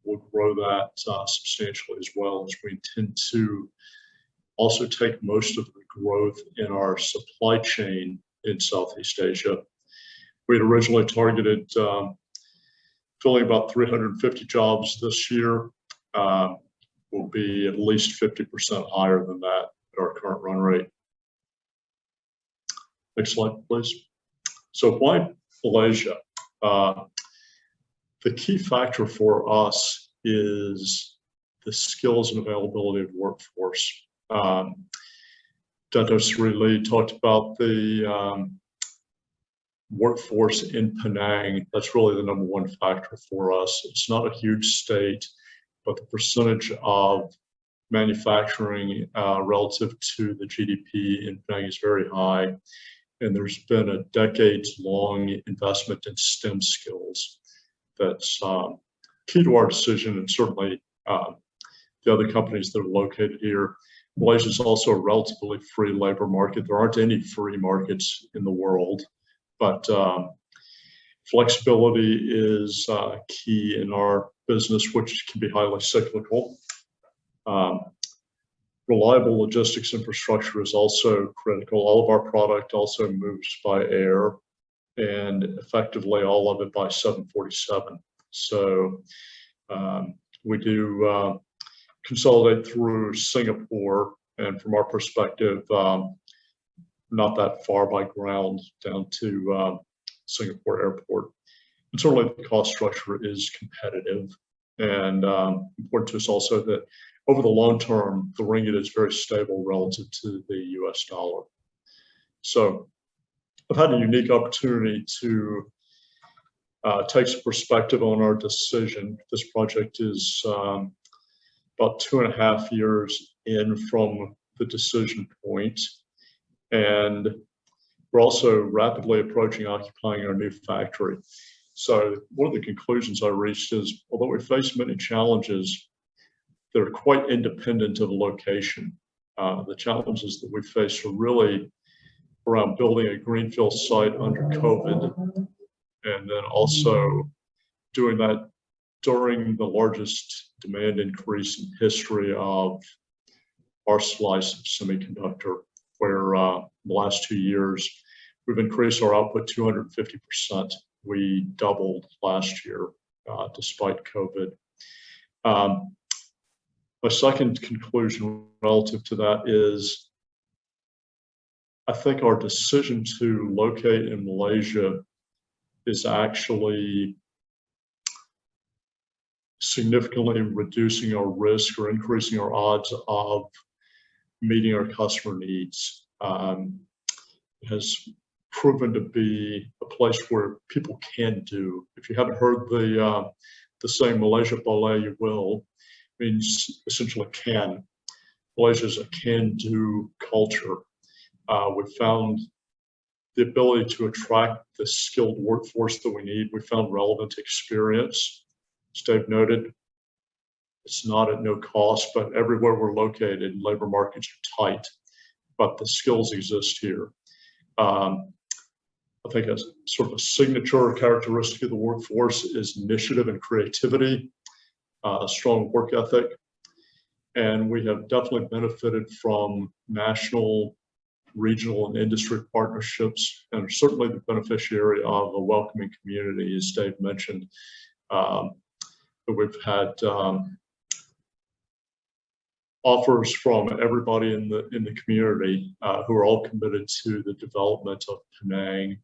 We'll grow that substantially as well, as we intend to also take most of the growth in our supply chain in Southeast Asia. We had originally targeted filling about 350 jobs this year. Will be at least 50% higher than that at our current run rate. Next slide, please. So why Malaysia? The key factor for us is the skills and availability of workforce. Dato Seri talked about the workforce in Penang. That's really the number one factor for us. It's not a huge state, but the percentage of manufacturing relative to the GDP in Penang is very high. And there's been a decades-long investment in STEM skills that's key to our decision, and certainly the other companies that are located here. Malaysia is also a relatively free labor market. There aren't any free markets in the world, but flexibility is key in our business, which can be highly cyclical. Reliable logistics infrastructure is also critical. All of our product also moves by air, and effectively all of it by 747. So we do consolidate through Singapore, and from our perspective, not that far by ground down to Singapore Airport. And certainly the cost structure is competitive, and important to us also that over the long term, the ringgit is very stable relative to the US dollar. So I've had a unique opportunity to take some perspective on our decision. This project is about 2.5 years in from the decision point, and we're also rapidly approaching occupying our new factory. So one of the conclusions I reached is, although we face many challenges, they're quite independent of location. The challenges that we face are really around building a greenfield site under COVID, and then also doing that during the largest demand increase in history of our slice of semiconductor, where the last 2 years, we've increased our output 250%. We doubled last year despite COVID. My second conclusion relative to that is, I think our decision to locate in Malaysia is actually significantly reducing our risk or increasing our odds of meeting our customer needs. It has proven to be a place where people can do. If you haven't heard the saying, Malaysia boleh, you will, means essentially can. Malaysia is a can-do culture. We found the ability to attract the skilled workforce that we need. We found relevant experience. As Dave noted, it's not at no cost, but everywhere we're located, labor markets are tight, but the skills exist here. I think a sort of a signature characteristic of the workforce is initiative and creativity, strong work ethic. And we have definitely benefited from national, regional, and industry partnerships, and are certainly the beneficiary of a welcoming community, as Dave mentioned. That we've had offers from everybody in the community who are all committed to the development of Penang,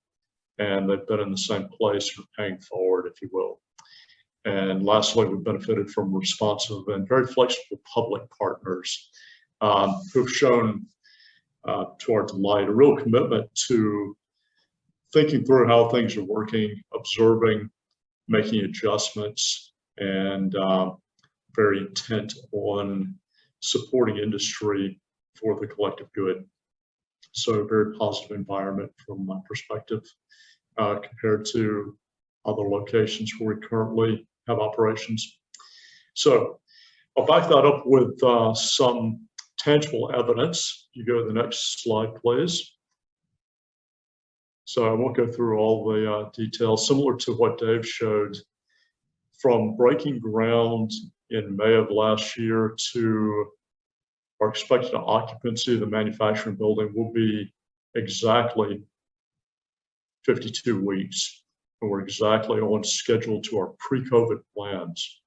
and they've been in the same place for paying forward, if you will. And lastly, we've benefited from responsive and very flexible public partners who've shown, to our delight, a real commitment to thinking through how things are working, observing, making adjustments, and very intent on supporting industry for the collective good. So a very positive environment from my perspective compared to other locations where we currently have operations. So I'll back that up with some tangible evidence. You go to the next slide, please. So I won't go through all the details. Similar to what Dave showed, from breaking ground in May of last year to our expected occupancy of the manufacturing building will be exactly 52 weeks. And we're exactly on schedule to our pre-COVID plans.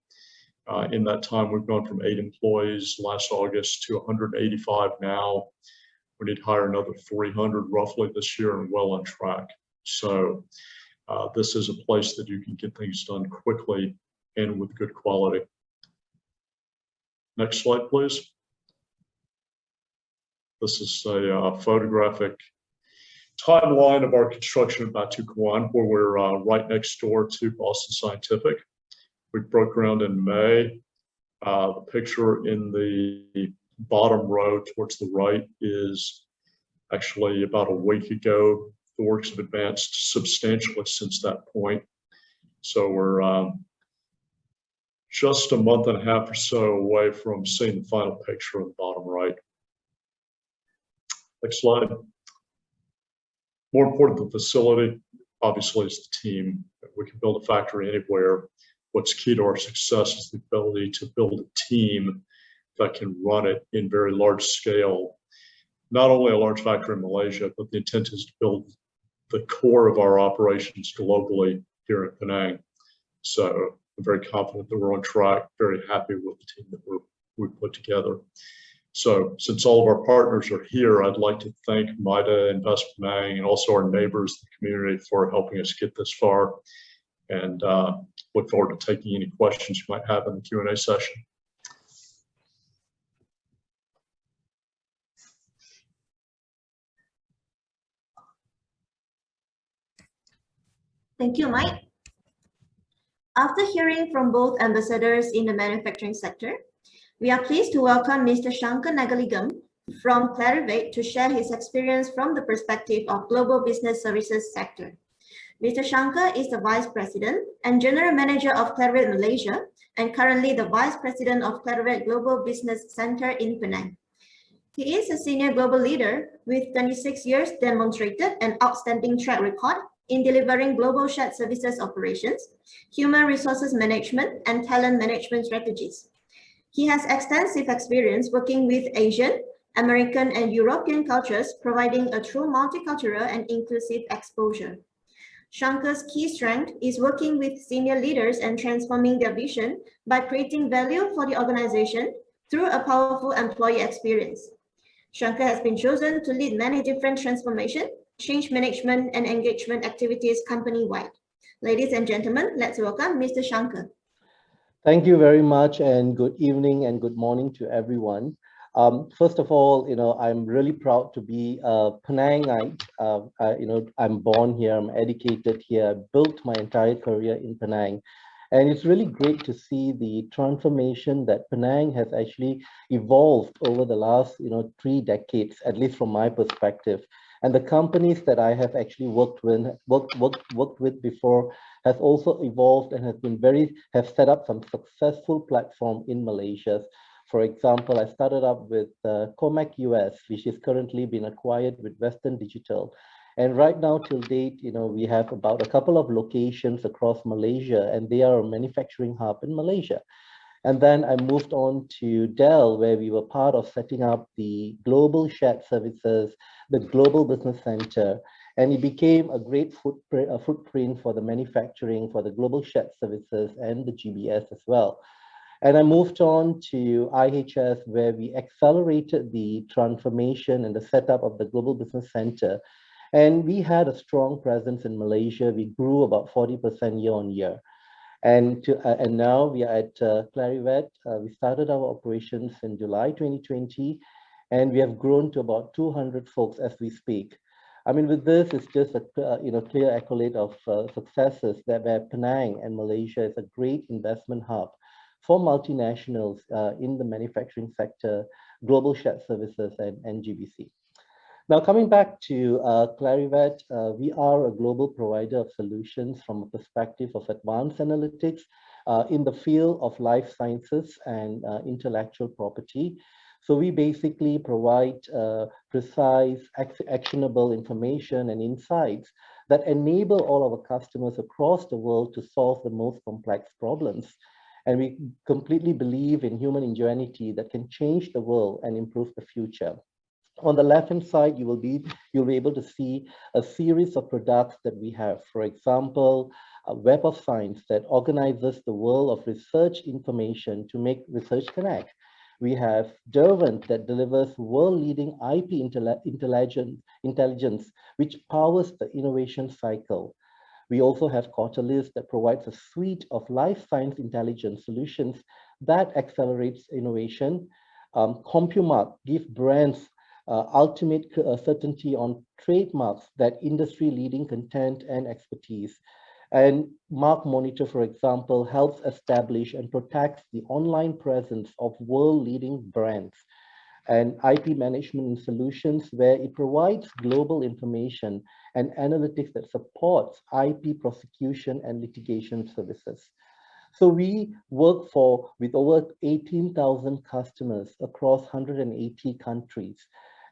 In that time, we've gone from 8 employees last August to 185 now. We need to hire another 300 roughly this year, and well on track. So this is a place that you can get things done quickly and with good quality. Next slide, please. This is a photographic timeline of our construction at Batu Kawan, where we're right next door to Boston Scientific. We broke ground in May. The picture in the bottom row towards the right is actually about a week ago. The works have advanced substantially since that point. So we're just a month and a half or so away from seeing the final picture in the bottom right. Next slide. More important than the facility, obviously, is the team. We can build a factory anywhere. What's key to our success is the ability to build a team that can run it in very large scale. Not only a large factory in Malaysia, but the intent is to build the core of our operations globally here in Penang. So I'm very confident that we're on track, very happy with the team that we've put together. So since all of our partners are here, I'd like to thank MIDA, InvestPenang, and also our neighbors, the community, for helping us get this far. And look forward to taking any questions you might have in the Q&A session. Thank you, Mike. After hearing from both ambassadors in the manufacturing sector, we are pleased to welcome Mr. Shankar Nagalingam from Clarivate to share his experience from the perspective of global business services sector. Mr. Shankar is the Vice President and General Manager of Clarivate Malaysia and currently the Vice President of Clarivate Global Business Center in Penang. He is a senior global leader with 26 years demonstrated an outstanding track record in delivering global shared services operations, human resources management, and talent management strategies. He has extensive experience working with Asian, American, and European cultures, providing a true multicultural and inclusive exposure. Shankar's key strength is working with senior leaders and transforming their vision by creating value for the organization through a powerful employee experience. Shankar has been chosen to lead many different transformation, change management, and engagement activities company-wide. Ladies and gentlemen, let's welcome Mr. Shankar. Thank you very much, and good evening and good morning to everyone. First of all, I'm really proud to be a Penangite. I'm born here, I'm educated here, built my entire career in Penang. And it's really great to see the transformation that Penang has actually evolved over the last, 3 decades, at least from my perspective. And the companies that I have actually worked with before has also evolved and have set up some successful platform in Malaysia. For example, I started up with 𝐏𝐞𝐳𝐵 US, which is currently been acquired with Western Digital. And right now till date, we have about a couple of locations across Malaysia, and they are a manufacturing hub in Malaysia. And then I moved on to Dell, where we were part of setting up the global shared services, the Global Business Center, and it became a great footprint for the manufacturing, for the global shared services and the GBS as well. And I moved on to IHS, where we accelerated the transformation and the setup of the Global Business Center. And we had a strong presence in Malaysia. We grew about 40% year on year. And now we are at Clarivate. We started our operations in July 2020, and we have grown to about 200 folks as we speak. I mean, with this, it's just a clear accolade of successes that where Penang and Malaysia is a great investment hub for multinationals in the manufacturing sector, global shared services, and GBC. Now, coming back to Clarivate, we are a global provider of solutions from a perspective of advanced analytics in the field of life sciences and intellectual property. So we basically provide precise, actionable information and insights that enable all our customers across the world to solve the most complex problems. And we completely believe in human ingenuity that can change the world and improve the future. On the left-hand side, you'll be able to see a series of products that we have. For example, a Web of Science that organizes the world of research information to make research connect. We have Derwent that delivers world-leading IP intelligence, which powers the innovation cycle. We also have Cortalis that provides a suite of life science intelligence solutions that accelerates innovation. CompuMark gives brands ultimate certainty on trademarks that industry-leading content and expertise. And Mark Monitor, for example, helps establish and protects the online presence of world-leading brands. And IP Management and Solutions, where it provides global information and analytics that supports IP prosecution and litigation services. So we work with over 18,000 customers across 180 countries.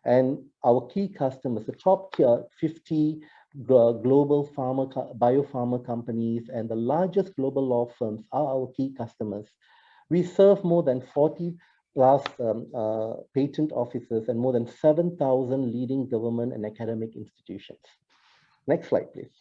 And our key customers, the top 50 global biopharma companies and the largest global law firms are our key customers. We serve more than 40 plus patent offices and more than 7,000 leading government and academic institutions. Next slide, please.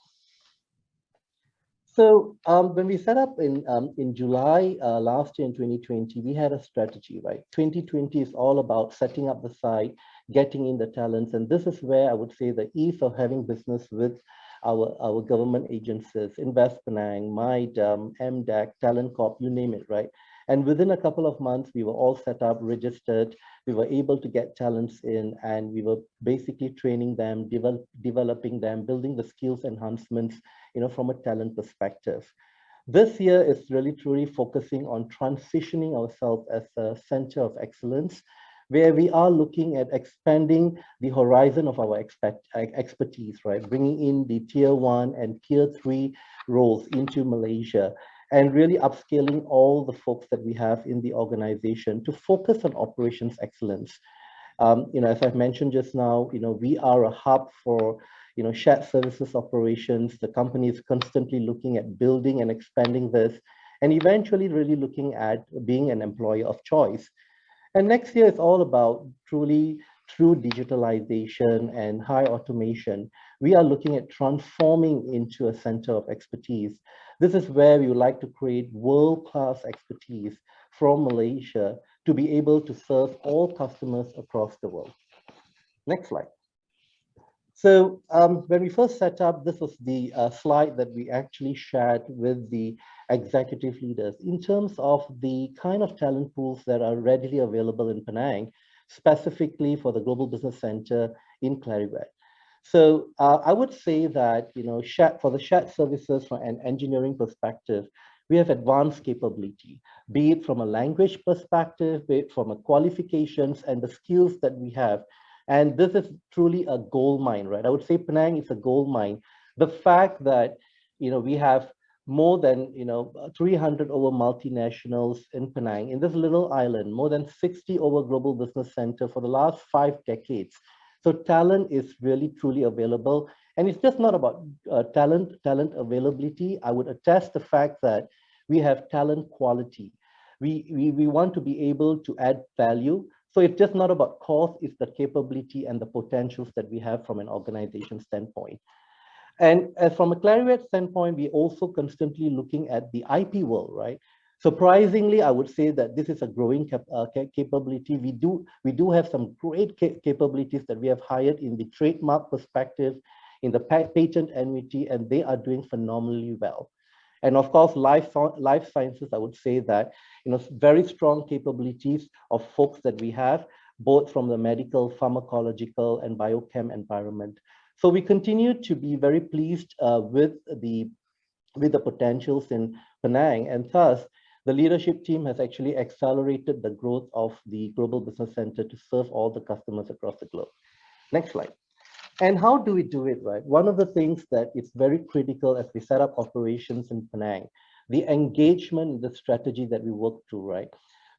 So when we set up in July last year in 2020, we had a strategy, right? 2020 is all about setting up the site, getting in the talents. And this is where I would say the ease of having business with our government agencies, InvestPenang, MIDA, MDAC, Talent Corp, you name it, right? And within a couple of months, we were all set up, registered, we were able to get talents in, and we were basically training them, developing them, building the skills enhancements, from a talent perspective. This year is really truly focusing on transitioning ourselves as a center of excellence, where we are looking at expanding the horizon of our expertise, right? Bringing in the tier 1 and tier 3 roles into Malaysia, and really upscaling all the folks that we have in the organization to focus on operations excellence. As I've mentioned just now, we are a hub for shared services operations. The company is constantly looking at building and expanding this, and eventually really looking at being an employer of choice. And next year is all about truly through digitalization and high automation, we are looking at transforming into a center of expertise. This is where we would like to create world-class expertise from Malaysia to be able to serve all customers across the world. Next slide. So when we first set up, this was the slide that we actually shared with the executive leaders in terms of the kind of talent pools that are readily available in Penang, specifically for the Global Business Center in Clarivate. So I would say that, for the shared services from an engineering perspective, we have advanced capability, be it from a language perspective, be it from a qualifications and the skills that we have. And this is truly a gold mine, right? I would say Penang is a gold mine. The fact that, we have more than, 300 over multinationals in Penang, in this little island, more than 60 over Global Business Center for the last 5 decades. So talent is really, truly available. And it's just not about talent availability. I would attest the fact that we have talent quality. we want to be able to add value. So it's just not about cost, it's the capability and the potentials that we have from an organization standpoint. And as from a Clarivate standpoint, we're also constantly looking at the IP world, right? Surprisingly, I would say that this is a growing capability. We do have some great capabilities that we have hired in the trademark perspective, in the patent annuity, and they are doing phenomenally well. And of course, life sciences, I would say that, very strong capabilities of folks that we have, both from the medical, pharmacological, and biochem environment. So we continue to be very pleased with the potentials in Penang, and thus the leadership team has actually accelerated the growth of the Global Business Center to serve all the customers across the globe. Next slide. And how do we do it, right? One of the things that is very critical as we set up operations in Penang, the engagement, the strategy that we work through, right?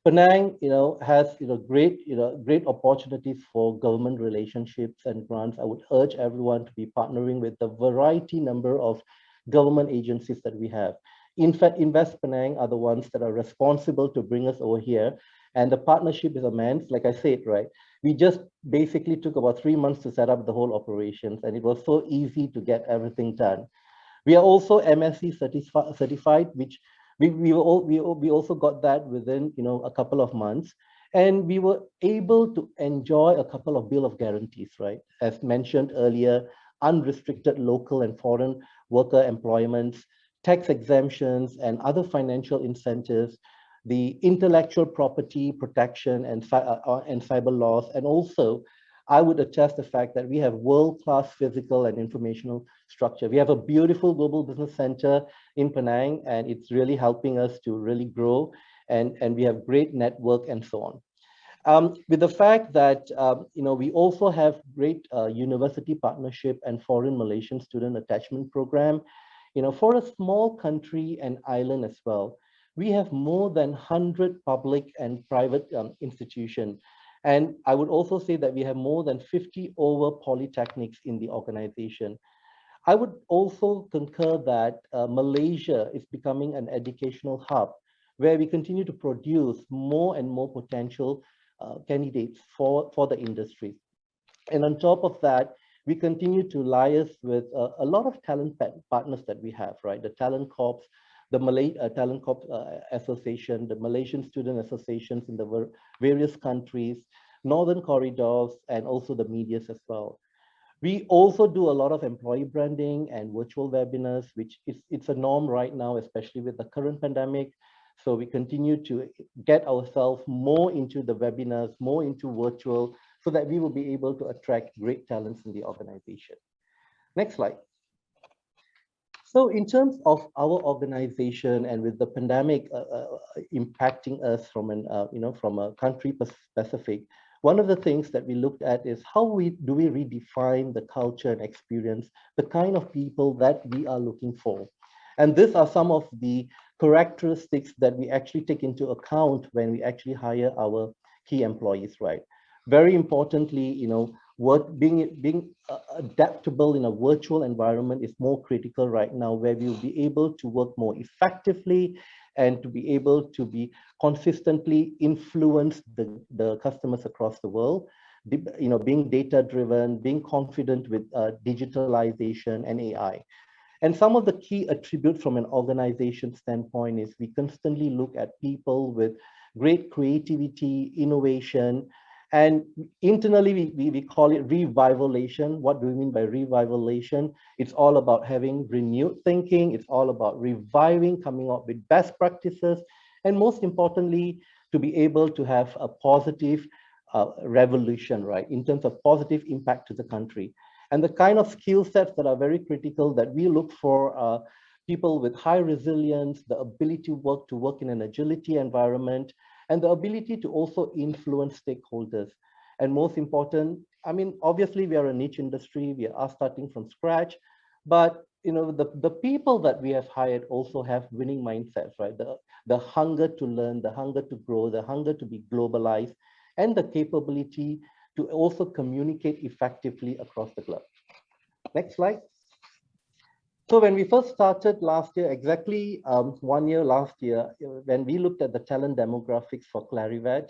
Penang, has great opportunities for government relationships and grants. I would urge everyone to be partnering with the variety number of government agencies that we have. In fact, InvestPenang are the ones that are responsible to bring us over here, and the partnership is immense. Like I said, right, we just basically took about 3 months to set up the whole operations, and it was so easy to get everything done. We are also MSC certified, which we also got that within a couple of months, and we were able to enjoy a couple of bill of guarantees, right? As mentioned earlier, unrestricted local and foreign worker employments, tax exemptions, and other financial incentives, the intellectual property protection and cyber laws, and also I would attest the fact that we have world-class physical and informational structure. We have a beautiful global business center in Penang, and it's really helping us to really grow, and we have great network and so on. With the fact that we also have great university partnership and foreign Malaysian student attachment program. For a small country and island as well, we have more than 100 public and private institutions. And I would also say that we have more than 50 over polytechnics in the organization. I would also concur that Malaysia is becoming an educational hub where we continue to produce more and more potential candidates for the industry. And on top of that, we continue to liaise with a lot of talent partners that we have, right? The Talent Corps, the Malay Talent Corps Association, the Malaysian Student Associations in the various countries, Northern Corridors, and also the medias as well. We also do a lot of employee branding and virtual webinars, which it's a norm right now, especially with the current pandemic. So we continue to get ourselves more into the webinars, more into virtual, so that we will be able to attract great talents in the organization. Next slide. So in terms of our organization, and with the pandemic impacting us from from a country specific, one of the things that we looked at is how do we redefine the culture and experience, the kind of people that we are looking for. And these are some of the characteristics that we actually take into account when we actually hire our key employees, right? Very importantly, being adaptable in a virtual environment is more critical right now, where we will be able to work more effectively and to be able to be consistently influence the customers across the world. Being data driven, being confident with digitalization and AI. And some of the key attributes from an organization standpoint is we constantly look at people with great creativity, innovation, and internally we call it revitalization. What do we mean by revitalization? It's all about having renewed thinking. It's all about reviving, coming up with best practices, and most importantly, to be able to have a positive revolution, right, in terms of positive impact to the country. And the kind of skill sets that are very critical that we look for people with high resilience, the ability to work in an agility environment, and the ability to also influence stakeholders. And most important, I mean, obviously we are a niche industry, we are starting from scratch, but the people that we have hired also have winning mindsets, right? The hunger to learn, the hunger to grow, the hunger to be globalized, and the capability to also communicate effectively across the globe. Next slide. So when we first started last year, exactly 1 year last year, when we looked at the talent demographics for Clarivate,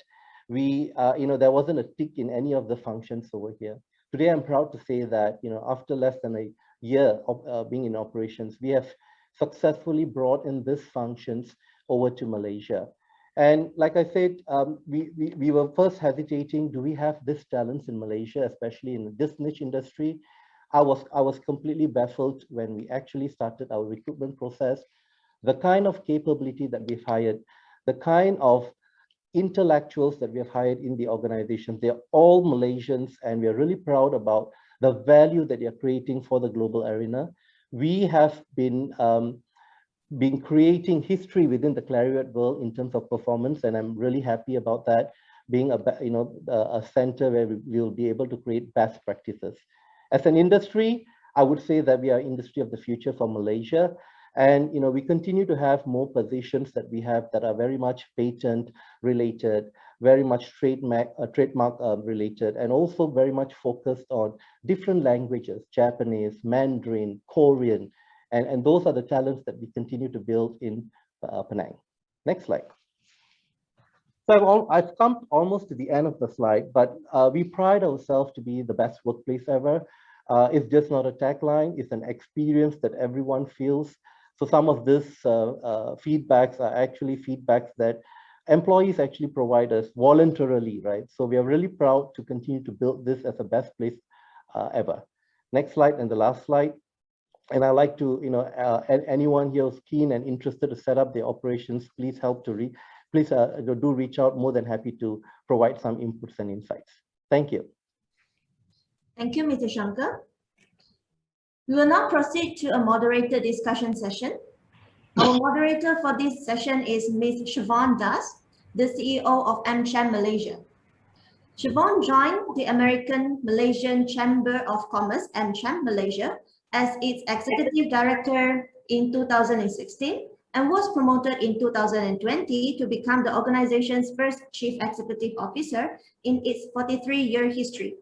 we, there wasn't a tick in any of the functions over here. Today, I'm proud to say that, after less than a year of being in operations, we have successfully brought in these functions over to Malaysia. And like I said, we were first hesitating, do we have this talents in Malaysia, especially in this niche industry? I was completely baffled when we actually started our recruitment process. The kind of capability that we've hired, the kind of intellectuals that we have hired in the organization, they're all Malaysians, and we are really proud about the value that they're creating for the global arena. We have been creating history within the Clarivate world in terms of performance, and I'm really happy about that, being a center where we will be able to create best practices. As an industry, I would say that we are industry of the future for Malaysia. And we continue to have more positions that we have that are very much patent related, very much trademark related, and also very much focused on different languages, Japanese, Mandarin, Korean, and those are the talents that we continue to build in Penang. Next slide. So I've come almost to the end of the slide, but we pride ourselves to be the best workplace ever. It's just not a tagline, it's an experience that everyone feels. So some of this feedbacks are actually feedbacks that employees actually provide us voluntarily, right? So we are really proud to continue to build this as the best place ever. Next slide and the last slide. And I'd like to, anyone here who's keen and interested to set up their operations, please do reach out. More than happy to provide some inputs and insights. Thank you. Thank you, Mr. Shankar. We will now proceed to a moderated discussion session. Our moderator for this session is Ms. Siobhan Das, the CEO of AmCham Malaysia. Siobhan joined the American Malaysian Chamber of Commerce, AmCham Malaysia, as its Executive Director in 2016 and was promoted in 2020 to become the organization's first Chief Executive Officer in its 43-year history.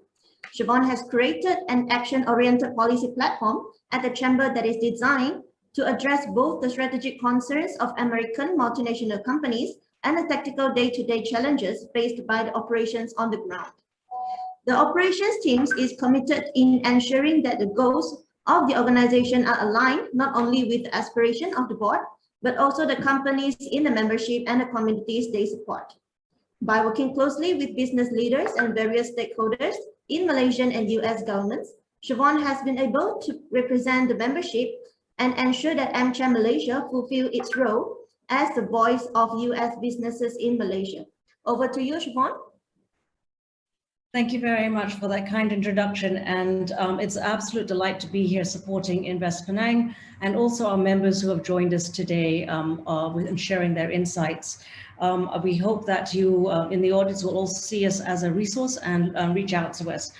Siobhan has created an action-oriented policy platform at the Chamber that is designed to address both the strategic concerns of American multinational companies and the tactical day-to-day challenges faced by the operations on the ground. The operations teams is committed in ensuring that the goals of the organization are aligned not only with the aspiration of the board, but also the companies in the membership and the communities they support. By working closely with business leaders and various stakeholders in Malaysian and US governments, Siobhan has been able to represent the membership and ensure that AmCham Malaysia fulfill its role as the voice of US businesses in Malaysia. Over to you, Siobhan. Thank you very much for that kind introduction, and it's an absolute delight to be here supporting InvestPenang and also our members who have joined us today and sharing their insights. We hope that you in the audience will also see us as a resource and reach out to us.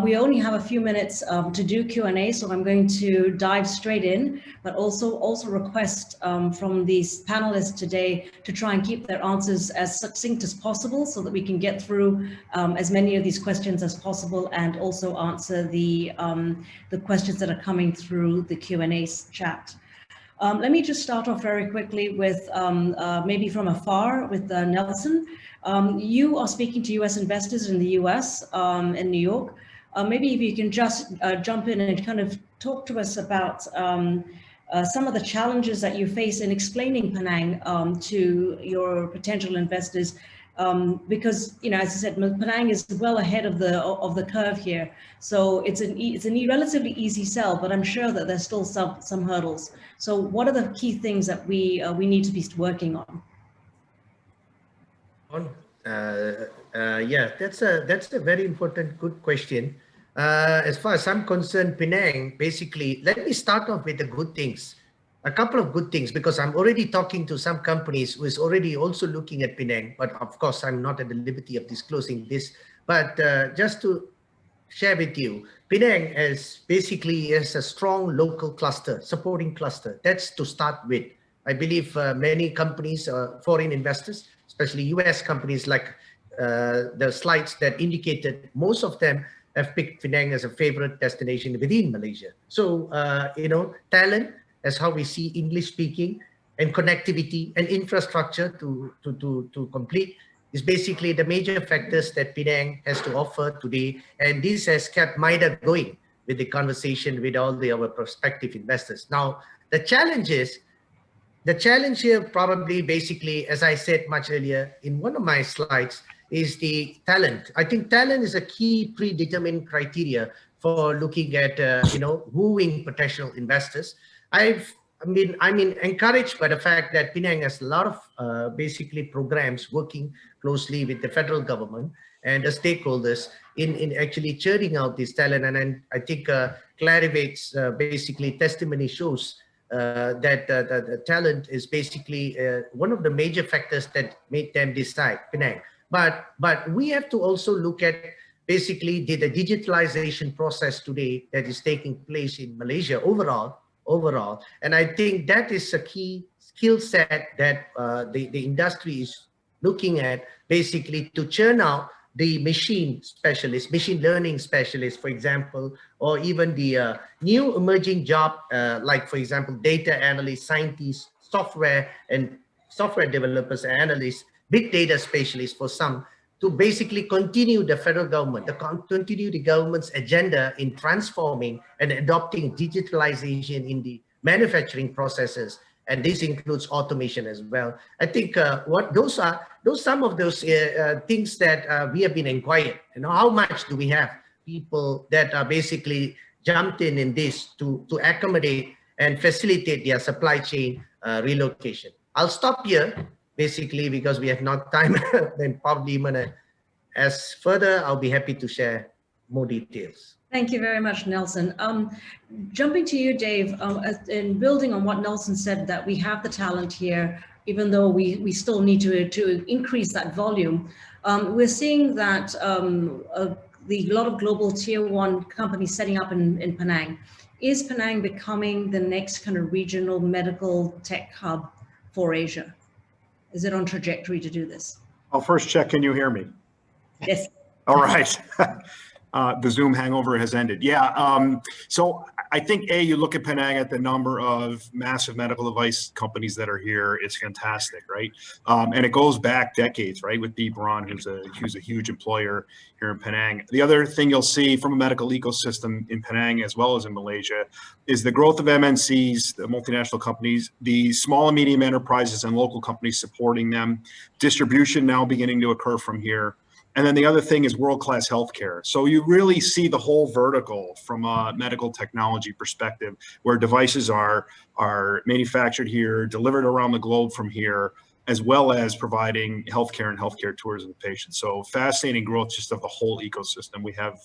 We only have a few minutes to do Q&A, so I'm going to dive straight in, but also request from these panelists today to try and keep their answers as succinct as possible so that we can get through as many of these questions as possible and also answer the questions that are coming through the Q&A chat. Let me just start off very quickly with maybe from afar with Nelson. You are speaking to US investors in the US, in New York. Maybe if you can just jump in and kind of talk to us about some of the challenges that you face in explaining Penang to your potential investors, because as I said, Penang is well ahead of the curve here. So it's a relatively easy sell, but I'm sure that there's still some hurdles. So what are the key things that we need to be working on? Yeah, that's a very important, good question. As far as I'm concerned, Penang, basically, let me start off with the good things. A couple of good things, because I'm already talking to some companies who is already also looking at Penang, but of course, I'm not at the liberty of disclosing this. But just to share with you, Penang is basically a strong local cluster, supporting cluster. That's to start with. I believe many companies, foreign investors, especially US companies, like the slides that indicated, most of them have picked Penang as a favorite destination within Malaysia. So, talent, as how we see English speaking and connectivity and infrastructure to complete is basically the major factors that Penang has to offer today. And this has kept MIDA going with the conversation with all our prospective investors. Now, the challenge here probably basically, as I said much earlier in one of my slides, is the talent. I think talent is a key predetermined criteria for looking at, wooing potential investors. I'm encouraged by the fact that Penang has a lot of basically programs working closely with the federal government and the stakeholders in actually churning out this talent. And I think Clarivate's basically testimony shows that the talent is basically one of the major factors that made them decide Penang. But we have to also look at basically the digitalization process today that is taking place in Malaysia overall. And I think that is a key skill set that the industry is looking at basically to churn out the machine specialists, machine learning specialists, for example, or even the new emerging job, like, for example, data analysts, scientists, software developers, analysts, big data specialists for some, to basically continue the federal government, continue the government's agenda in transforming and adopting digitalization in the manufacturing processes. And this includes automation as well. I think some of those things that we have been inquired. How much do we have people that are basically jumped in this to accommodate and facilitate their supply chain relocation? I'll stop here basically because we have not time. Then probably as further, I'll be happy to share more details. Thank you very much, Nelson. Jumping to you, Dave, in building on what Nelson said, that we have the talent here, even though we still need to increase that volume. We're seeing that a lot of global tier 1 companies setting up in Penang. Is Penang becoming the next kind of regional medical tech hub for Asia? Is it on trajectory to do this? I'll first check, can you hear me? Yes. All right. The Zoom hangover has ended. Yeah. So I think, you look at Penang at the number of massive medical device companies that are here. It's fantastic, right? And it goes back decades, right? With Deep Ron, who's a huge employer here in Penang. The other thing you'll see from a medical ecosystem in Penang, as well as in Malaysia, is the growth of MNCs, the multinational companies, the small and medium enterprises and local companies supporting them, distribution now beginning to occur from here. And then the other thing is world-class healthcare. So you really see the whole vertical from a medical technology perspective, where devices are manufactured here, delivered around the globe from here, as well as providing healthcare and healthcare tours of the patient. So fascinating growth just of the whole ecosystem. We have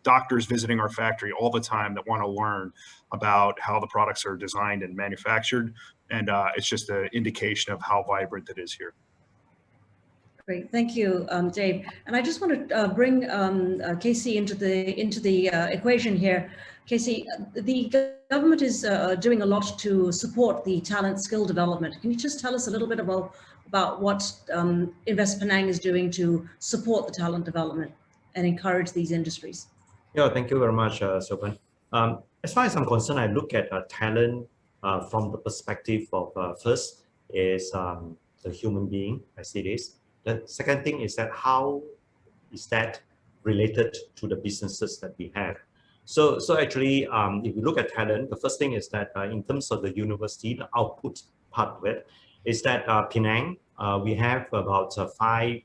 doctors visiting our factory all the time that want to learn about how the products are designed and manufactured. And it's just an indication of how vibrant it is here. Great, thank you, Dave. And I just want to bring 𝐘𝐨𝐮𝐫 into the equation here. 𝐘𝐶, the government is doing a lot to support the talent skill development. Can you just tell us a little bit about what InvestPenang is doing to support the talent development and encourage these industries? Yeah, thank you very much, Siobhan. As far as I'm concerned, I look at talent from the perspective of first is the human being, as it is. The second thing is that how is that related to the businesses that we have? So actually, if you look at talent, the first thing is that in terms of the university, the output part of it is that Penang, we have about 5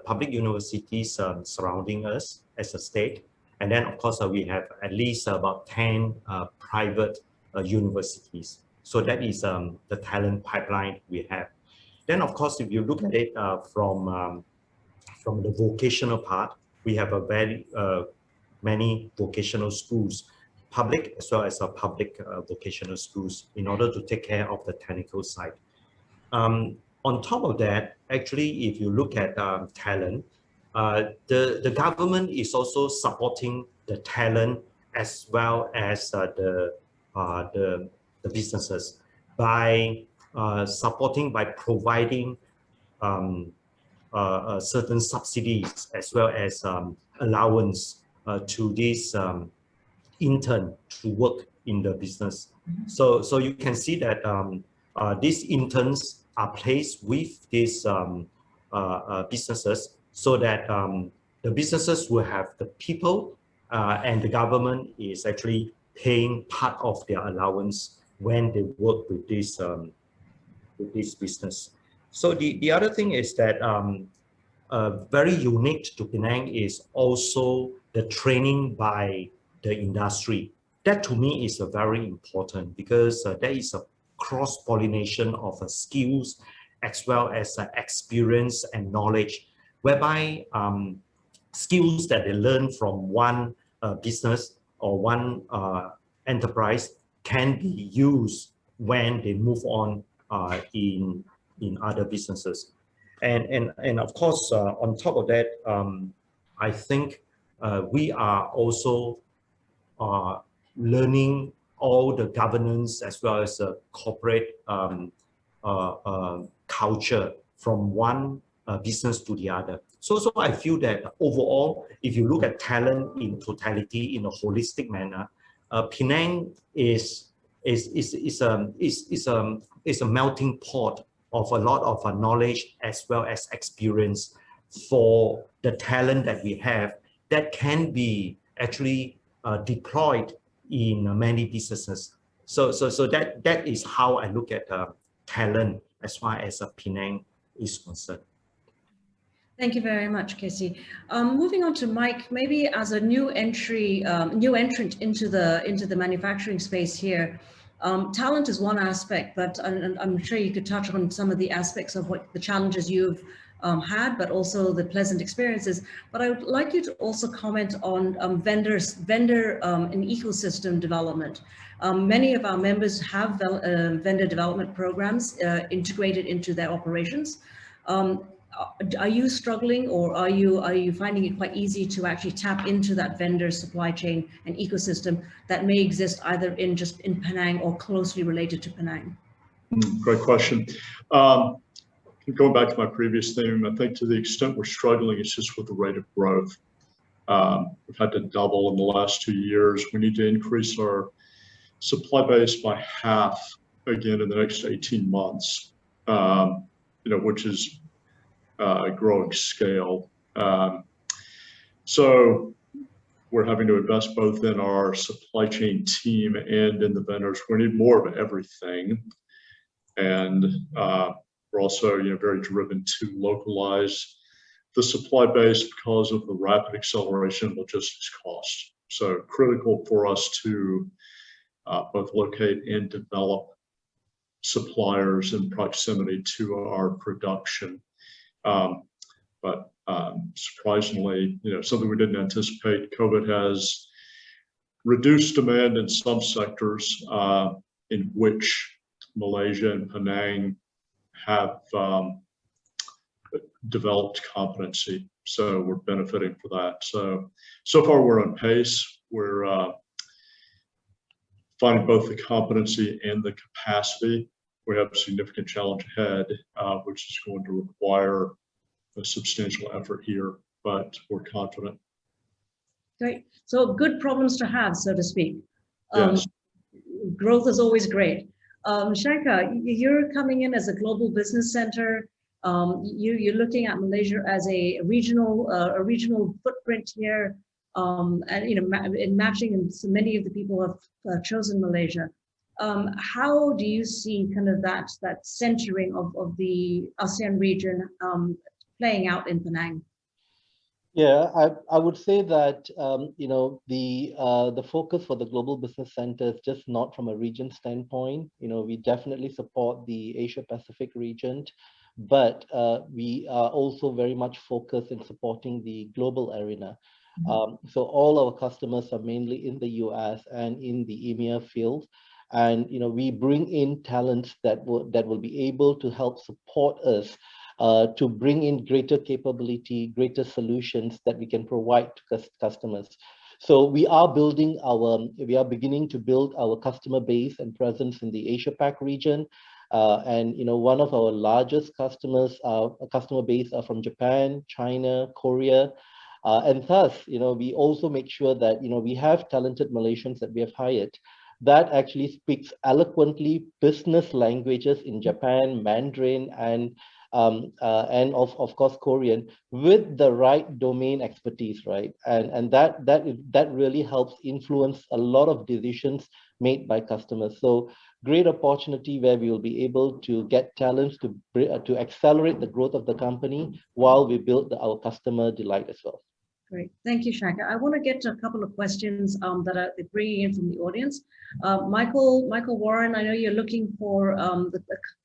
public universities surrounding us as a state. And then, of course, we have at least about 10 private universities. So that is the talent pipeline we have. Then, of course, if you look at it from the vocational part, we have a very many vocational schools, public as well as public vocational schools, in order to take care of the technical side. On top of that, actually, if you look at talent, the government is also supporting the talent as well as the businesses by supporting, by providing certain subsidies as well as allowance to this intern to work in the business. So you can see that these interns are placed with these businesses so that the businesses will have the people and the government is actually paying part of their allowance when they work with this business. So the other thing is that very unique to Penang is also the training by the industry. That to me is very important because there is a cross-pollination of skills as well as experience and knowledge, whereby skills that they learn from one business or one enterprise can be used when they move on in other businesses. And of course, on top of that, I think we are also learning all the governance as well as the corporate culture from one business to the other. So I feel that overall, if you look at talent in totality in a holistic manner, Penang is a melting pot of a lot of knowledge as well as experience for the talent that we have that can be actually deployed in many businesses. So that is how I look at talent as far as Penang is concerned. Thank you very much, Casey. Moving on to Mike, maybe as a new entrant into the manufacturing space here, talent is one aspect, but and I'm sure you could touch on some of the aspects of what the challenges you've had, but also the pleasant experiences. But I would like you to also comment on vendor and ecosystem development. Many of our members have vendor development programs integrated into their operations. Are you struggling, or are you finding it quite easy to actually tap into that vendor supply chain and ecosystem that may exist either in Penang or closely related to Penang? Great question. Going back to my previous theme, I think to the extent we're struggling, it's just with the rate of growth. We've had to double in the last 2 years. We need to increase our supply base by half again in the next 18 months, which is a growing scale. So we're having to invest both in our supply chain team and in the vendors. We need more of everything. And we're also very driven to localize the supply base because of the rapid acceleration of logistics costs. So critical for us to both locate and develop suppliers in proximity to our production. But surprisingly, something we didn't anticipate, COVID has reduced demand in some sectors in which Malaysia and Penang have developed competency. So we're benefiting for that. So far we're on pace. We're finding both the competency and the capacity. We have a significant challenge ahead, which is going to require a substantial effort here, but we're confident. Great. So good problems to have, so to speak. Yes. Growth is always great. Shankar, you're coming in as a global business center. You're looking at Malaysia as a regional footprint here, and in matching, and so many of the people have chosen Malaysia. How do you see kind of that centering of the ASEAN region playing out in Penang? Yeah, I would say that the focus for the Global Business Center is just not from a region standpoint. We definitely support the Asia Pacific region, but we are also very much focused in supporting the global arena. So all our customers are mainly in the US and in the EMEA field, and we bring in talents that will be able to help support us to bring in greater capability, greater solutions that we can provide to customers. So we are beginning to build our customer base and presence in the Asia Pac region. And one of our largest customer base are from Japan, China, Korea. And thus, we also make sure that, we have talented Malaysians that we have hired that actually speaks eloquently business languages in Japan, Mandarin, and of course Korean, with the right domain expertise, right? And that really helps influence a lot of decisions made by customers. So great opportunity where we will be able to get talents to accelerate the growth of the company while we build our customer delight as well. Great, thank you, Shankar. I want to get to a couple of questions that are bringing in from the audience. Michael Warren, I know you're looking for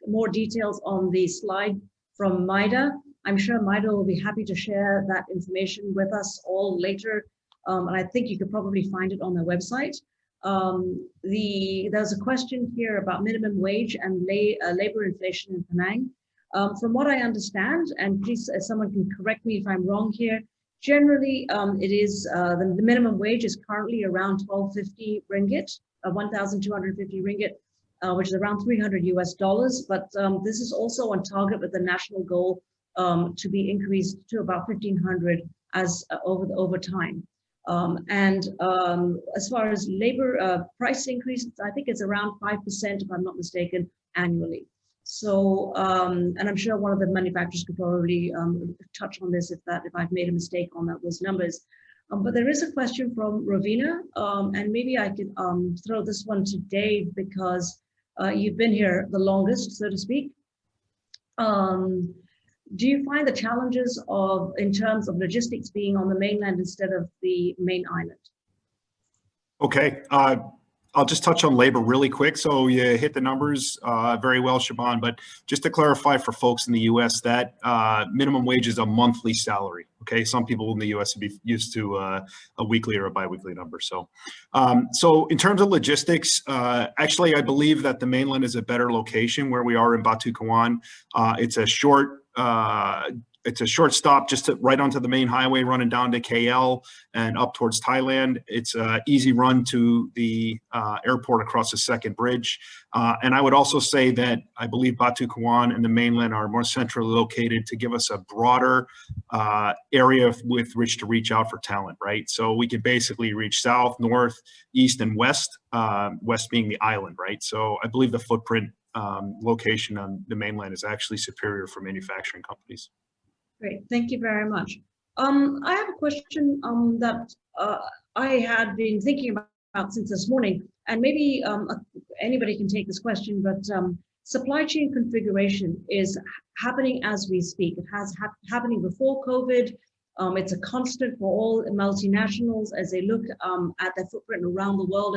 more details on the slide from MIDA. I'm sure MIDA will be happy to share that information with us all later, and I think you could probably find it on their website. There's a question here about minimum wage and labor inflation in Penang. From what I understand, and please, someone can correct me if I'm wrong here, generally, it is the minimum wage is currently around 1250 ringgit, 1,250 ringgit, which is around $300 US. But this is also on target with the national goal to be increased to about 1,500 as over time. As far as labor price increases, I think it's around 5%, if I'm not mistaken, annually. So, and I'm sure one of the manufacturers could probably touch on this if I've made a mistake on those numbers. But there is a question from Ravina, and maybe I could throw this one to Dave because you've been here the longest, so to speak. Do you find the challenges in terms of logistics being on the mainland instead of the main island? Okay. I'll just touch on labor really quick. So you hit the numbers very well, Siobhan, but just to clarify for folks in the US, that minimum wage is a monthly salary. Okay, some people in the US would be used to a weekly or a biweekly number. So, so in terms of logistics, actually, I believe that the mainland is a better location where we are in Batu Kawan. It's a short stop just right onto the main highway running down to KL and up towards Thailand. It's an easy run to the airport across the second bridge. And I would also say that I believe Batu Kawan and the mainland are more centrally located to give us a broader area with which to reach out for talent, right? So we could basically reach south, north, east, and west, west being the island, right? So I believe the footprint location on the mainland is actually superior for manufacturing companies. Great, thank you very much. I have a question that I had been thinking about since this morning, and maybe anybody can take this question, but supply chain configuration is happening as we speak. It has happening before COVID. It's a constant for all multinationals as they look at their footprint around the world.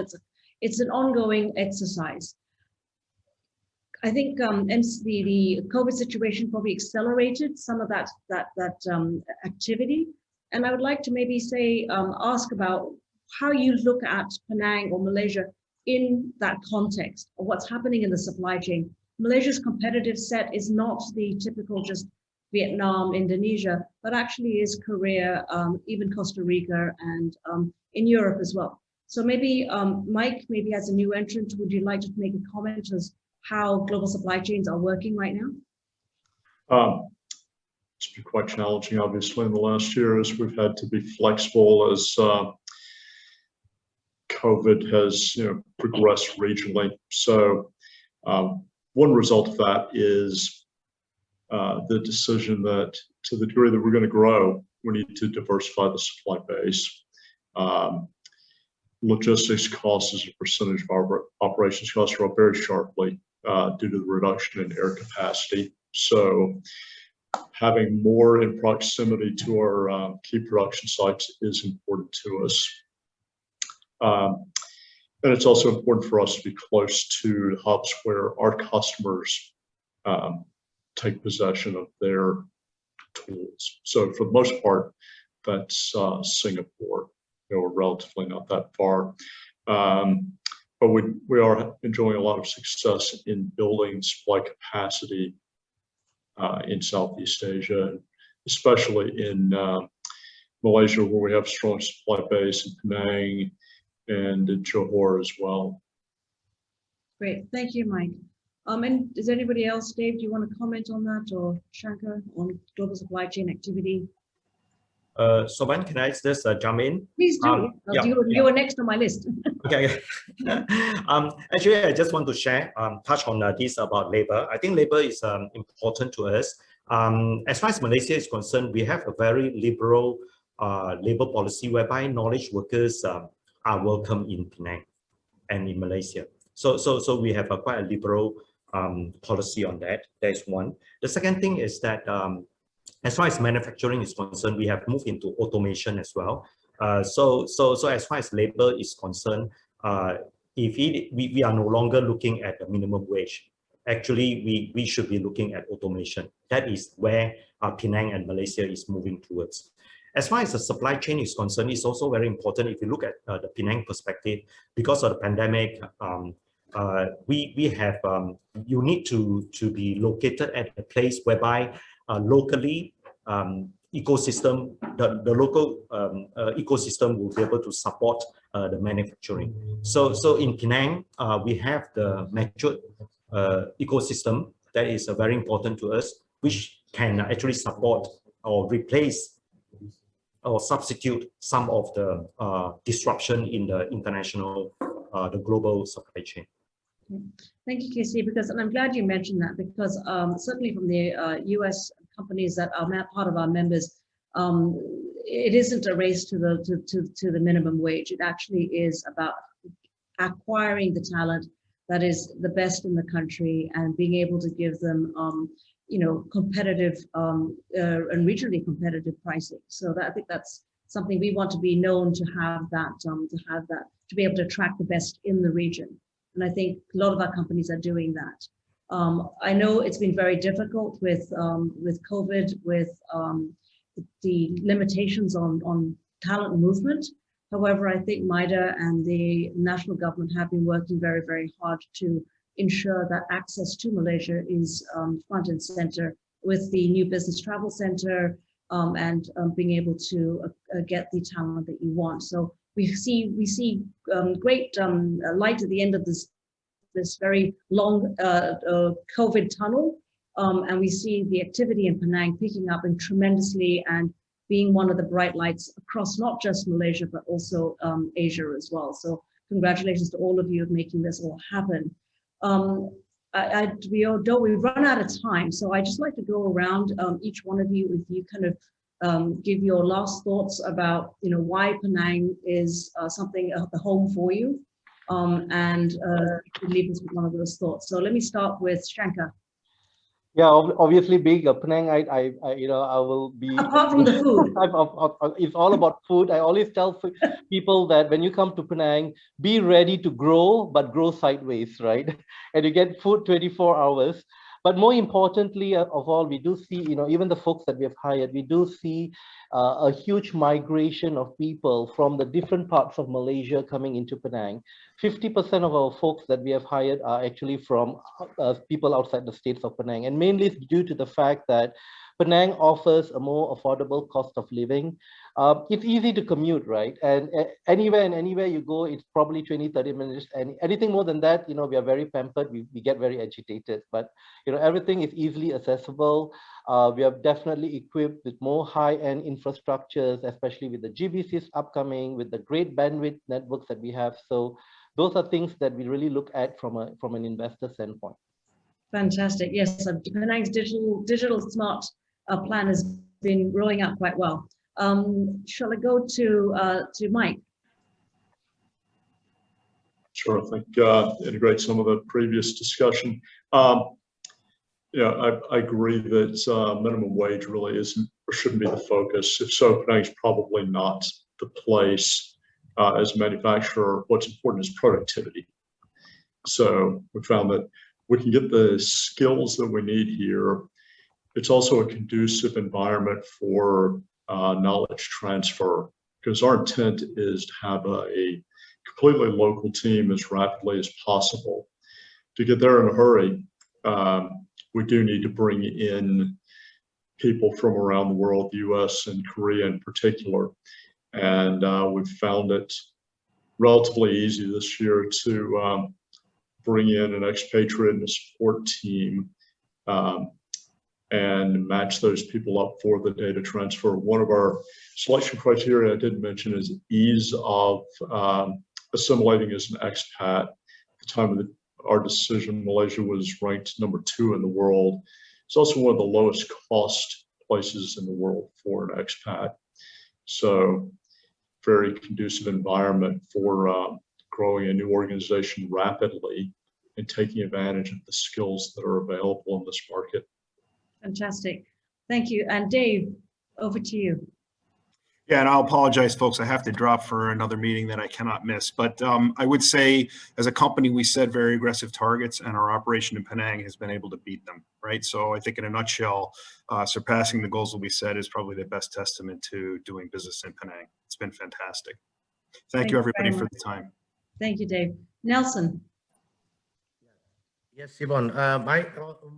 It's an ongoing exercise. I think the COVID situation probably accelerated some of that activity. And I would like to maybe say, ask about how you look at Penang or Malaysia in that context of what's happening in the supply chain. Malaysia's competitive set is not the typical just Vietnam, Indonesia, but actually is Korea, even Costa Rica, and in Europe as well. So maybe Mike, maybe as a new entrant, would you like to make a comment as how global supply chains are working right now? It's been quite challenging, obviously, in the last year as we've had to be flexible as COVID has progressed regionally. So one result of that is the decision that to the degree that we're going to grow, we need to diversify the supply base. Logistics costs as a percentage of our operations costs are up very sharply due to the reduction in air capacity. So having more in proximity to our key production sites is important to us. And it's also important for us to be close to hubs where our customers take possession of their tools. So for the most part, that's Singapore. We're relatively not that far. But we are enjoying a lot of success in building supply capacity in Southeast Asia, especially in Malaysia, where we have a strong supply base, in Penang and in Johor as well. Great, thank you, Mike. And is anybody else, Dave, do you want to comment on that, or Shankar, on global supply chain activity? Siobhan, can I just jump in? Please do. You were next on my list. Okay. Actually, I just want to share, touch on this about labor. I think labor is important to us. As far as Malaysia is concerned, we have a very liberal labor policy whereby knowledge workers are welcome in Penang and in Malaysia. So we have quite a liberal policy on that. That is one. The second thing is that as far as manufacturing is concerned, we have moved into automation as well. So as far as labor is concerned, we are no longer looking at the minimum wage. Actually, we should be looking at automation. That is where Penang and Malaysia is moving towards. As far as the supply chain is concerned, it's also very important if you look at the Penang perspective. Because of the pandemic, you need to be located at a place whereby locally ecosystem, the local ecosystem will be able to support the manufacturing. So in Penang, we have the matured ecosystem that is very important to us, which can actually support or replace or substitute some of the disruption in the international, the global supply chain. Thank you, 𝐘𝐨𝐿, because, and I'm glad you mentioned that, because certainly from the US companies that are part of our members, it isn't a race to the minimum wage. It actually is about acquiring the talent that is the best in the country and being able to give them competitive and regionally competitive pricing. So that, I think that's something we want to be known to have that, to be able to attract the best in the region. And I think a lot of our companies are doing that. I know it's been very difficult with COVID, with the limitations on talent movement. However, I think MIDA and the national government have been working very, very hard to ensure that access to Malaysia is front and center with the new business travel center and being able to get the talent that you want. So we see great light at the end of this very long COVID tunnel, and we see the activity in Penang picking up tremendously and being one of the bright lights across not just Malaysia but also Asia as well. So congratulations to all of you of making this all happen. We've run out of time, so I just like to go around each one of you, if you kind of give your last thoughts about why Penang is something the home for you, and leave us with one of those thoughts. So let me start with Shankar. Yeah, obviously being a Penang, I will be. Apart from the food. It's all about food. I always tell people that when you come to Penang, be ready to grow, but grow sideways, right? And you get food 24 hours. But more importantly of all, we do see, even the folks that we have hired, we do see a huge migration of people from the different parts of Malaysia coming into Penang. 50% of our folks that we have hired are actually from people outside the states of Penang, and mainly due to the fact that Penang offers a more affordable cost of living. It's easy to commute, right? And anywhere you go, it's probably 20-30 minutes. And anything more than that, we are very pampered. We get very agitated. But everything is easily accessible. We are definitely equipped with more high-end infrastructures, especially with the GBCs upcoming, with the great bandwidth networks that we have. So those are things that we really look at from an investor standpoint. Fantastic. Yes, Penang's digital smart plan has been rolling out quite well. Shall I go to Mike? Sure, I think integrate some of the previous discussion. Yeah, I agree that minimum wage really isn't or shouldn't be the focus. If so, Penang's probably not the place. As a manufacturer, what's important is productivity. So we found that we can get the skills that we need here. It's also a conducive environment for knowledge transfer, because our intent is to have a completely local team as rapidly as possible. To get there in a hurry, we do need to bring in people from around the world, the US and Korea in particular. And we've found it relatively easy this year to bring in an expatriate and a support team and match those people up for the data transfer. One of our selection criteria I did mention is ease of assimilating as an expat. At the time of our decision, Malaysia was ranked #2 in the world. It's also one of the lowest cost places in the world for an expat. So very conducive environment for growing a new organization rapidly and taking advantage of the skills that are available in this market. Fantastic. Thank you. And Dave, over to you. Yeah, and I'll apologize, folks. I have to drop for another meeting that I cannot miss. But I would say, as a company, we set very aggressive targets, and our operation in Penang has been able to beat them, right? So I think, in a nutshell, surpassing the goals that we set is probably the best testament to doing business in Penang. It's been fantastic. Thank you, everybody, for the time. Thank you, Dave. Nelson. Yes, Siobhan.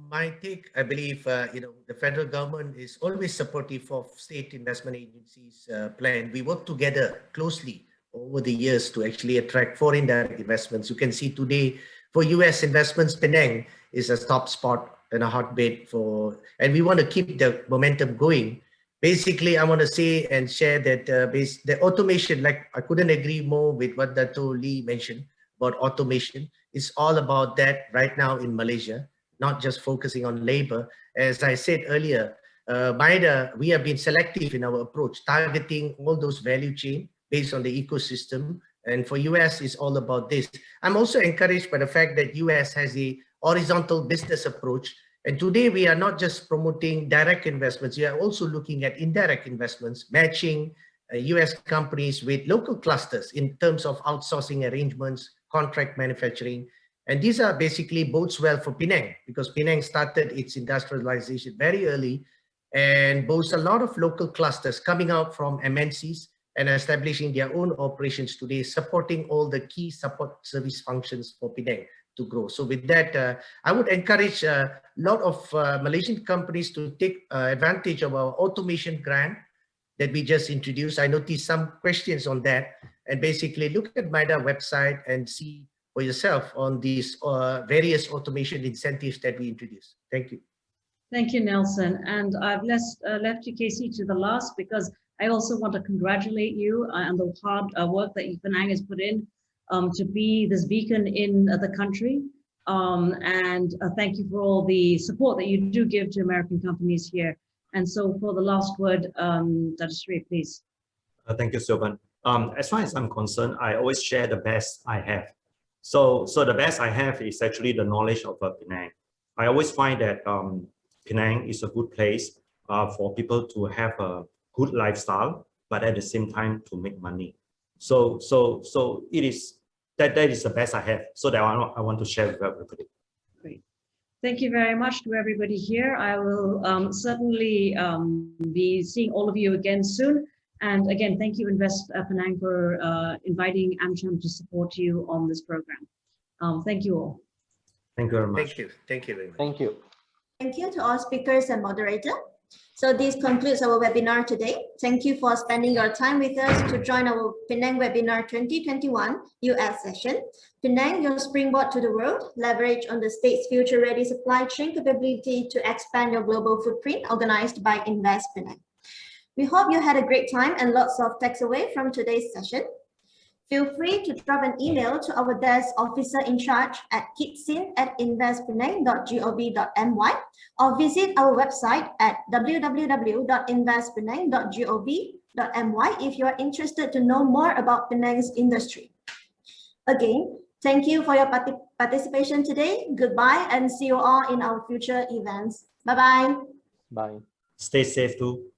My take, I believe, the federal government is always supportive of state investment agencies' plan. We work together closely over the years to actually attract foreign direct investments. You can see today for US investments, Penang is a top spot and a hotbed for, and we want to keep the momentum going. Basically, I want to say and share that the automation, like I couldn't agree more with what Dato Lee mentioned about automation. It's all about that right now in Malaysia, not just focusing on labor. As I said earlier, MIDA, we have been selective in our approach, targeting all those value chain based on the ecosystem. And for US, it's all about this. I'm also encouraged by the fact that US has a horizontal business approach. And today we are not just promoting direct investments, we are also looking at indirect investments, matching US companies with local clusters in terms of outsourcing arrangements, contract manufacturing. And these are basically bodes well for Penang, because Penang started its industrialization very early and boasts a lot of local clusters coming out from MNCs and establishing their own operations today, supporting all the key support service functions for Penang to grow. So with that, I would encourage a lot of Malaysian companies to take advantage of our automation grant that we just introduced. I noticed some questions on that, and basically look at MIDA website and see for yourself on these various automation incentives that we introduced. Thank you. Thank you, Nelson. And I've left you, KC, to the last, because I also want to congratulate you on the hard work that Penang has put in to be this beacon in the country. And thank you for all the support that you do give to American companies here. And so for the last word, Dato Seri, please. Thank you, Siobhan. As far as I'm concerned, I always share the best I have. So the best I have is actually the knowledge of Penang. I always find that Penang is a good place for people to have a good lifestyle, but at the same time to make money. So it is that is the best I have. So that I want to share with everybody. Great. Thank you very much to everybody here. I will certainly be seeing all of you again soon. And again, thank you, InvestPenang, for inviting AmCham to support you on this program. Thank you all. Thank you very much. Thank you. Thank you very much. Thank you. Thank you to all speakers and moderator. So this concludes our webinar today. Thank you for spending your time with us to join our Penang Webinar 2021 US session. Penang, your springboard to the world. Leverage on the state's future-ready supply chain capability to expand your global footprint, organized by InvestPenang. We hope you had a great time and lots of takeaway from today's session. Feel free to drop an email to our desk officer in charge at 𝐘𝐸𝐳@investpenang.gov.my or visit our website at www.investpenang.gov.my if you are interested to know more about Penang's industry. Again, thank you for your participation today. Goodbye and see you all in our future events. Bye-bye. Bye. Stay safe too.